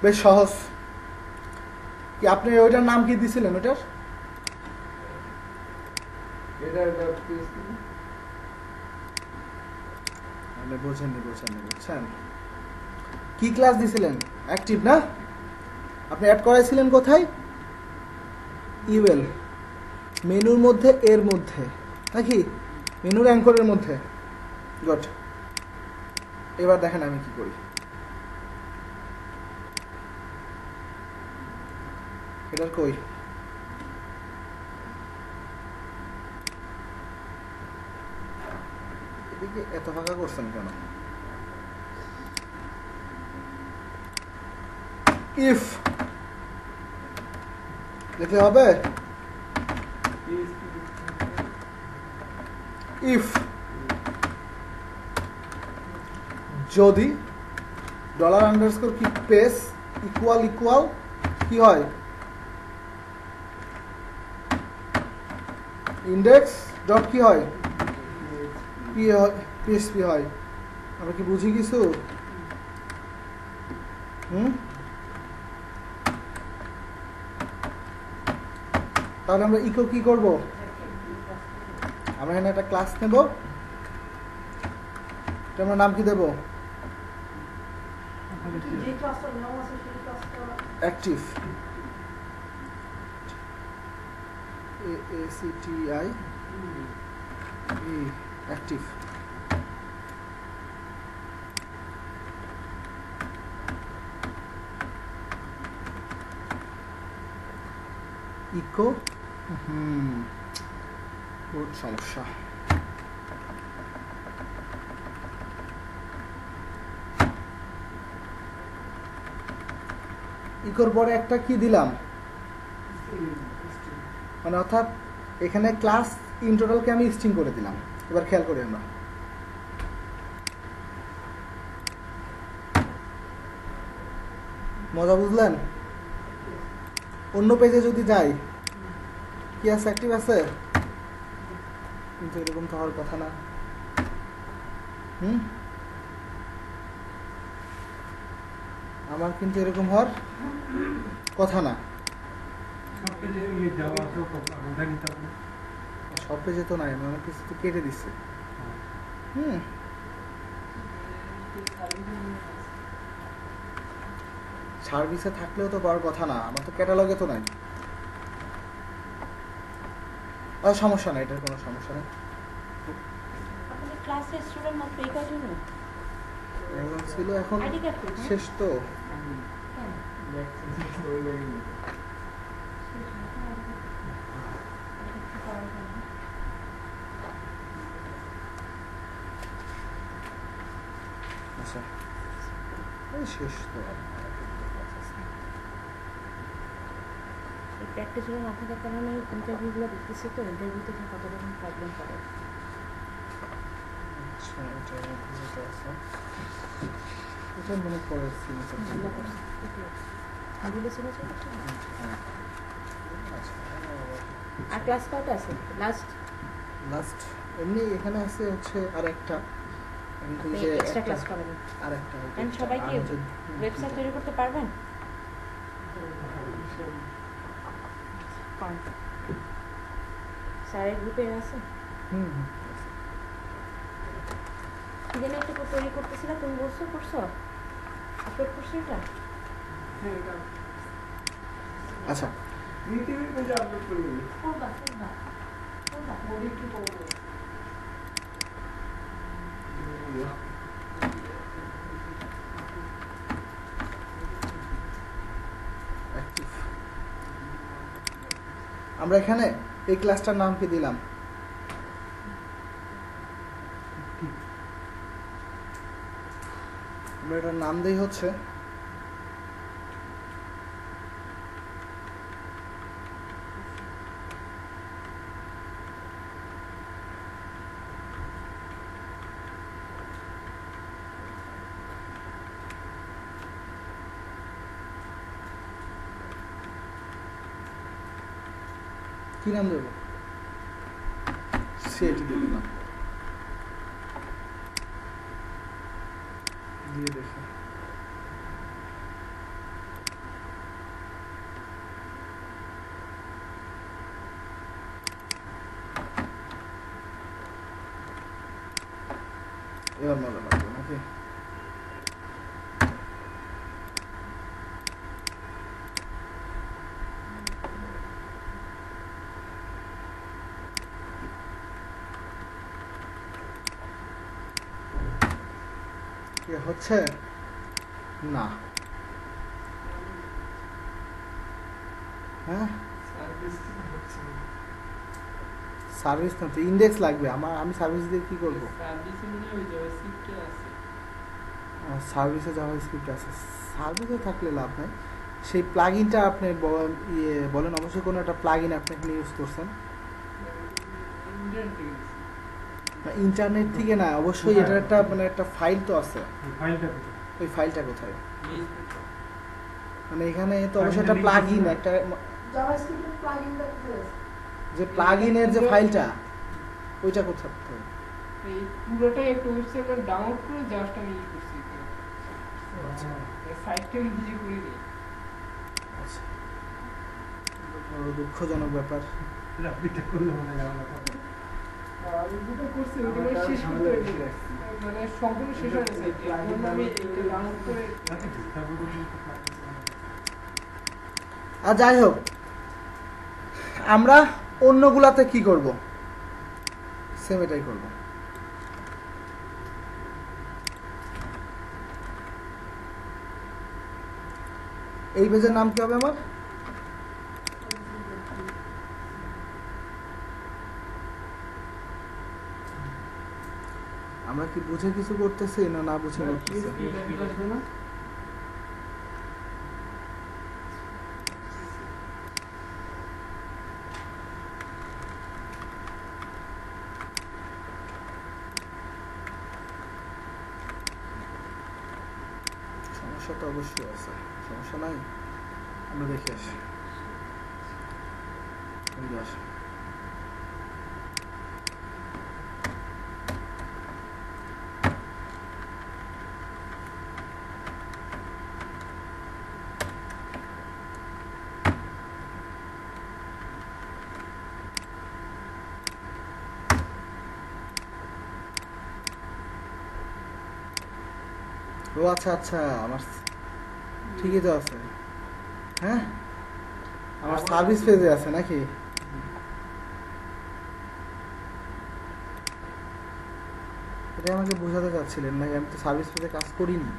বেশ সহজ। কি আপনি ওইটার নাম কি দিছিলেন? ওইটার বুঝছেন কি ক্লাস দিছিলেন? অ্যাক্টিভ না? আপনি অ্যাড করাইছিলেন কোথায়? ইউএল মেনুর মধ্যে এর মধ্যে নাকি মেনুর অ্যাঙ্করের মধ্যে গুড এবার দেখেন আমি কি করি এটার কই এদিকে এত ফাঁকা করছেন কেন ইফ লিখলে হবে ইফ যদি ডলার আন্ডারস্কোর কি স্পেস ইকুয়াল ইকুয়াল কি হয় ইন্ডেক্স ডট কি হয় পিএসপি হয় আমরা কি বুঝি কিছু তাহলে আমরা ইকো কি করব আমরা এখানে একটা ক্লাস নেব আমরা নাম কি দেব যে ক্লাসটার নাম আছে সেই ক্লাসটা অ্যাক্টিভ AACTI অ্যাক্টিভ ইকো বহুত সমস্যা ইকোর পরে একটা কি দিলাম মানে অর্থাৎ এখানে ক্লাস ইন টোটালকে আমি স্ট্রিং করে দিলাম এবার খেয়াল করি আমরা মজা বুঝলেন অন্য পেজে যদি যাই কি আছে অ্যাক্টিভ আছে কিন্তু এরকম তো হওয়ার কথা না আমার কিন্তু এরকম হওয়ার কথা না সব পেজে তো নাই আমি অনেক কিছু তো কেটে দিচ্ছি সার্ভিসে থাকলেও তো পাওয়ার কথা না আমার তো ক্যাটালগে তো নাই আর সমস্যা নাই এটার কোনো সমস্যা নেই আপনাদের ক্লাসে স্টুডেন্ট মাত্র এই কয়জন একজন ছিল এখন আইডি কার্ড করুন শেষ তো আচ্ছা এই শেষ তো এই প্র্যাকটিসগুলো না থাকার কারণে ইন্টারভিউগুলো দেখতেছি তো ইন্টারভিউতে কত রকম প্রবলেম করে আচ্ছা এটা আছে এটা মনে পড়ে ভালো করছে দিলে ছিল আর ক্লাস কয়টা আছে লাস্ট লাস্ট এমনি এখানে আছে হচ্ছে আরেকটা কিন্তু যে এক্সট্রা ক্লাস করেন আরেকটা এন্ড সবাই কি ওয়েবসাইট তৈরি করতে পারবেন কোন স্যারের গ্রুপে আছে কি যেন একটা তৈরি করতেছিল তুমি বলছো করছো আপলোড করছো এটা আচ্ছা নীতিবিদ পেজে আপলোড করে দিবি কোনটা মোদি কি করবো অ্যাক্টিভ আমরা এখানে এই ক্লাসটার নাম কি দিলাম আমরা এটার নাম দেই হচ্ছে কি নাম দেবো সেট দিয়ে দিলাম দিয়ে দেখি এবার মজা লাগবে নাকি কি হচ্ছে না? হ্যাঁ, সার্ভিস না তো ইন্ডেক্স লাগবে আমার। আমি সার্ভিস দিয়ে কি করব? সার্ভিসে জাভাস্ক্রিপ্ট আছে, সার্ভিসে থাকলে লাভ নাই। সেই প্লাগইনটা আপনি বলেন, অবশ্যই কোনো একটা প্লাগইন আপনি এখানে ইউজ করছেন। ইন্টারনেট থেকে না, অবশ্যই এটার একটা মানে একটা ফাইল তো আছে। ওই ফাইলটা কোথায়? মানে এখানে তো অবশ্যই একটা প্লাগইন, একটা জাভাস্ক্রিপ্টের প্লাগইনটা কোথায় আছে? যে প্লাগইনের যে ফাইলটা, ওইটা কোথায়? এই পুরোটাই একটা ওয়েবসাইটে ডাউনলোড করে জাস্ট আমি ই করছি। আচ্ছা সাইটটা আমি নিজে করে দিই। আচ্ছা, বড় দুঃখজনক ব্যাপার। আমি যেটা করছি ওটা মানে শেষ করতে হয়েছে, মানে সম্পূর্ণ শেষ হয়ে গেছে। এখন আমি এটা ডাউনলোড করে আর যাই হোক, আমরা অন্যগুলাতে কি করব? সেম এটাই করব। এই পেজের নাম কি হবে আমার? আমরা কি বুঝে কিছু করতেছি না না বুঝে করতেছি? সমস্যা তো অবশ্যই আছে, সমস্যা নাই, আমরা দেখে আসি। ও আচ্ছা আচ্ছা, আমার ঠিকই তো আছে। হ্যাঁ, আমার সার্ভিস পেজে আছে নাকি? এটা আমাকে বোঝাতে চাচ্ছিলেন নাকি? আমি তো সার্ভিস পেজে কাজ করিনি।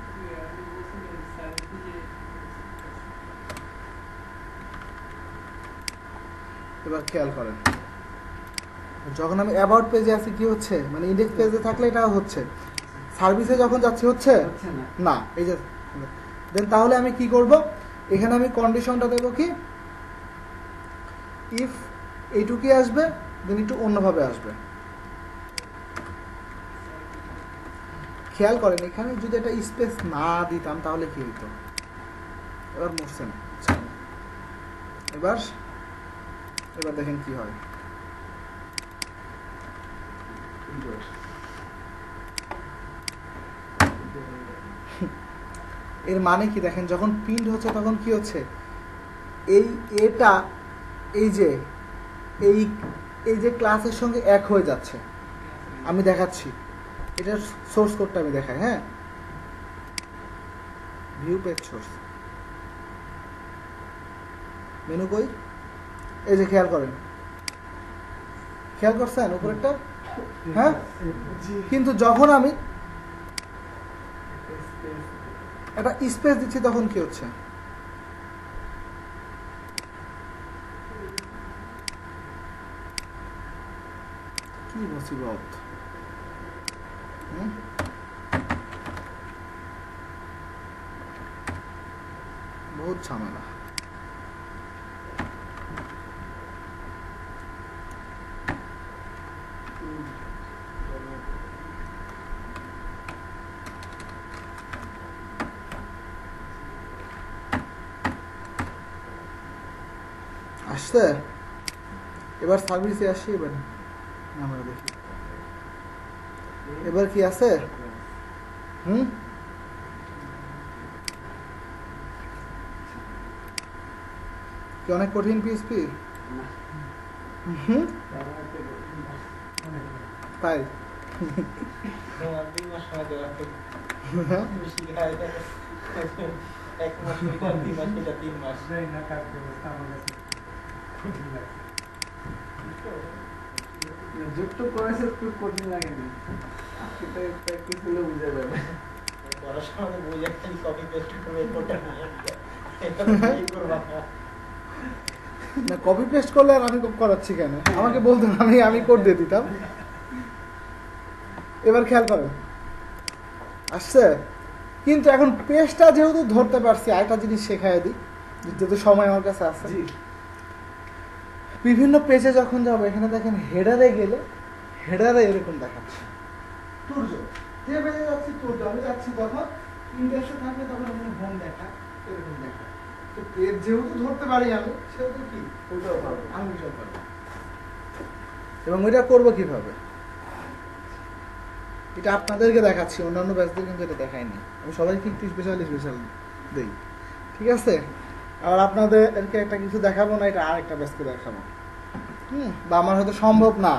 এবার খেয়াল করেন, যখন আমি অ্যাবাউট পেজে আছি কি হচ্ছে, মানে ইন্ডেক্স পেজে থাকলে এটা হচ্ছে, সার্ভিসে যখন যাচ্ছি হচ্ছে না। এই যে দেন, তাহলে আমি কি করব? এখানে আমি কন্ডিশনটা দেব কি, ইফ এইটুকুই আসবে দেন একটু অন্যভাবে আসবে। খেয়াল করেন, এখানে যদি একটা স্পেস না দিতাম তাহলে কি হইতো? এবার মরছেন। এবার এবার দেখেন কি হয়। এর মানে কি দেখেন, যখন প্রিন্ট হচ্ছে তখন কি হচ্ছে, এই এটা এই যে এই যে ক্লাসের সঙ্গে এক হয়ে যাচ্ছে। আমি দেখাচ্ছি, এটার সোর্স কোডটা আমি দেখাই। হ্যাঁ, ভিউ পেজ সোর্স মেনু কই? এই যে খেয়াল করেন, খেয়াল করছেন উপরেরটা? হ্যাঁ, কিন্তু যখন আমি একটা স্পেস দিচ্ছি তখন কি হচ্ছে? কি মুসিবত! বহুত ঝামেলা। আসছে, এবার সার্ভিসে আসি। এবার আমরা দেখি এবার কি আছে। কি অনেক কঠিন পিএইচপি? তাই যুক্ত করেছে খুব কঠিন লাগেনি, সেটা প্র্যাকটিস হলে বুঝে যাবে। আমাদের বই একটা কপি পেস্ট করে কোডটা নিয়ে এটা কি করবা না কপি পেস্ট করলে আর আমি করাচ্ছি কেন, আমাকে বলতেন আমি কোড দিয়ে দিতাম। এবার খেয়াল করেন আসছে, কিন্তু এখন পেজটা যেহেতু ধরতে পারছি, আরেকটা জিনিস শেখাই দিই যেহেতু সময় আমার কাছে আছে। বিভিন্ন পেজে যখন যাবো, এখানে দেখেন হেডারে গেলে হেডারে এরকম দেখাচ্ছে টুর্য, যে পেজে যাচ্ছি টুর্য, আমি যাচ্ছি যখন ইন্ডেক্সে থাকবে তখন এখানে হোম দেখা এরকম দেখা। তো পেজ যেহেতু ধরতে পারি আমি, সেহেতু কি ওইটাও পারবো, আমি ওইটাও পারবো। এবং ওইটা করবো কিভাবে, এটা আপনাদেরকে দেখাচ্ছি, অন্যান্য ব্যাচদের কিন্তু এটা দেখায়নি। আমি সবাইকে একটু স্পেশাল দিই, ঠিক আছে? আর আপনাদেরকে একটা কিছু দেখাবো না, এটা আরেকটা ব্যাচকে দেখাবো। বা আমার হয়তো সম্ভব না,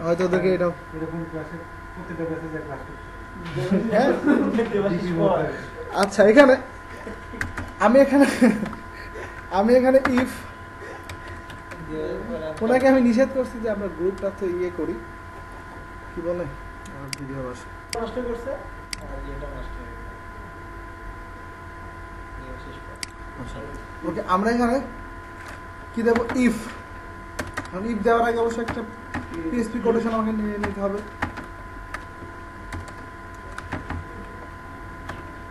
হয়তো ওদেরকে এটাও এরকম ক্লাসে প্রতিটা ব্যাচে যে ক্লাস করছে। হ্যাঁ? আচ্ছা, এখানে আমি এখানে ইফ ওনাকে আমি নিষেধ করছি যে আমরা গ্রুপটা তো ইয়ে করি, কি বলে ভিডিও বাসা নষ্ট করছে আর এটা নষ্ট হয়ে গেল। ওকে, আমরা এখানে কি দেবো, ইফ। ইফ দেওয়ার আগে অবশ্যই একটা পিএসপি কোটেশন আমাকে নিয়ে নিতে হবে।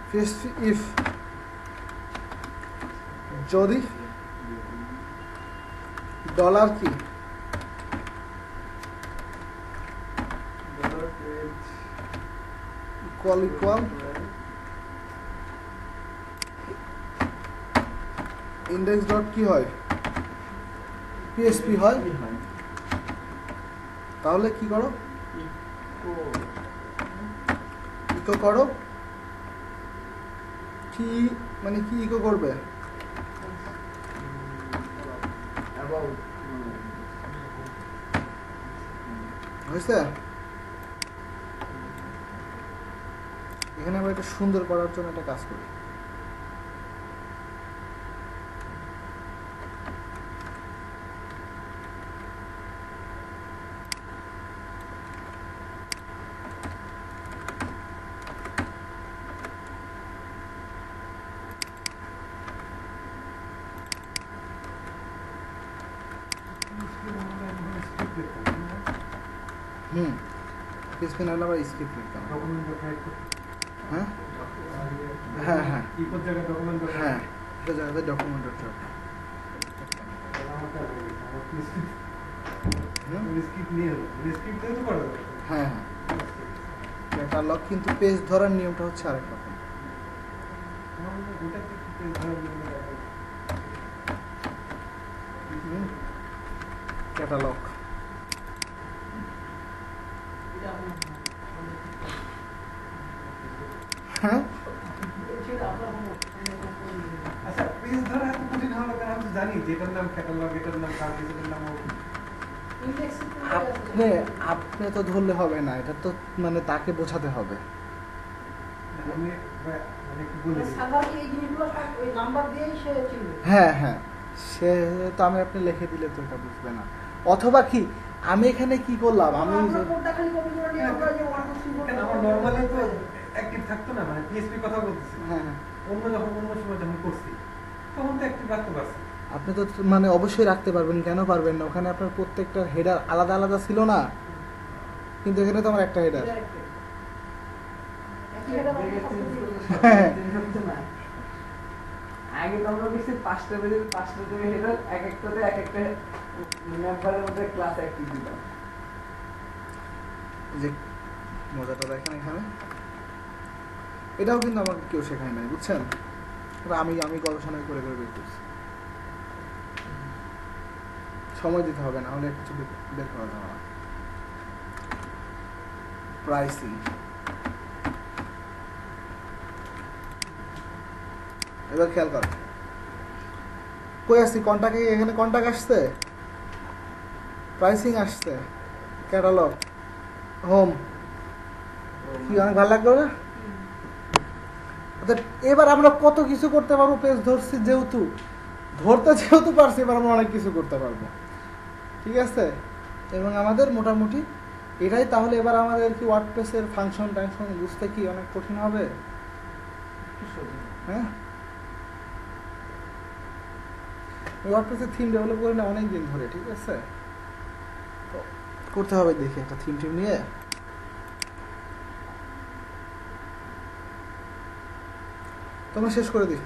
পিএসপি ইফ যদি ডলার কি ইকুয়াল ইন্ডেক্স ডট কি হয়, পিএসপি হয়, তাহলে কি করো, ইকো করো। কি মানে কি ইকো করবে, হয়েছে? এখানে আমরা এটা সুন্দর করার জন্য একটা কাজ করি। পিএসপি নাহলে আবার স্ক্রিপ্ট লিখতাম। হ্যাঁ হ্যাঁ হ্যাঁ ইকোর জায়গায় ডকুমেন্ট হ্যাঁ, এটা জায়গাতে ডকুমেন্ট হচ্ছে। হ্যাঁ হ্যাঁ, ক্যাটালগ, কিন্তু পেজ ধরার নিয়মটা হচ্ছে আরেক রকম। ক্যাটালগ হ্যাঁ, আচ্ছা, পেজ ধরা এত কঠিন হলো কেন? আমি তো জানি যে এটার নাম ক্যাটালগ, এটার নাম কার্ড, এটার নাম আপনি তো ধরলে হবে না, এটা তো মানে তাকে বোঝাতে হবে। আমি মানে একটু বলে দিই। সাধারণত এই জিনিসগুলো সব ওই নাম্বার দিয়েই সে চিনবে। হ্যাঁ হ্যাঁ, সে তো আমি আপনি লিখে দিলে তো এটা বুঝবে না। অথবা কি আমি এখানে কি করলাম, আমি আমরা কোডটা খালি কপি করে নিয়ে আমরা যে 1 2 3 কেন আমার নরমালি তো অ্যাক্টিভ থাকতো না, মানে পিএসপি কথা বলতেছি। হ্যাঁ হ্যাঁ, অন্য সময় যখন করছি তখন তো অ্যাক্টিভ রাখতে পারছি। আপনি তো মানে অবশ্যই রাখতে পারবেন, কেন পারবেন না? ওখানে আপনার প্রত্যেকটা হেডার আলাদা আলাদা ছিল না, কিন্তু এখানে তো আমার একটা হেডার। আগে তো আমরা বেশি 5টা পেজের 5টা থেকে হেডার, এক একটাতে এক একটা মেম্বারের মধ্যে ক্লাস অ্যাক্টিভ দিতাম। যে মজাটা দেখেন এখানে, এটাও কিন্তু আমাকে কেউ শেখায় নাই, বুঝছেন? আমি গবেষণা করে বের করছি। সময় দিতে হবে, না হলে কিছু বের করা যাবে না। প্রাইসিং, এবার খেয়াল কর, কই আসছি, কন্টাক্ট, এখানে কন্টাক্ট আসছে, প্রাইসিং আসছে, ক্যাটালগ, হোম, কি অনেক ভালো লাগলো না? এবার আমরা কত কিছু করতে পারবো, পেজ ধরছি যেহেতু পারছি, এবার আমরা অনেক কিছু করতে পারবো, ঠিক আছে? এবং আমাদের মোটামুটি এটাই। তাহলে এবার আমাদের কি ওয়ার্ডপ্রেসের ফাংশন বুঝতে কি অনেক কঠিন হবে? হ্যাঁ, ওয়ার্ডপ্রেসের থিম ডেভেলপ করি না অনেক দিন ধরে, ঠিক আছে, তো করতে হবে দেখি একটা থিম নিয়ে। তোমরা শেষ করে দিই।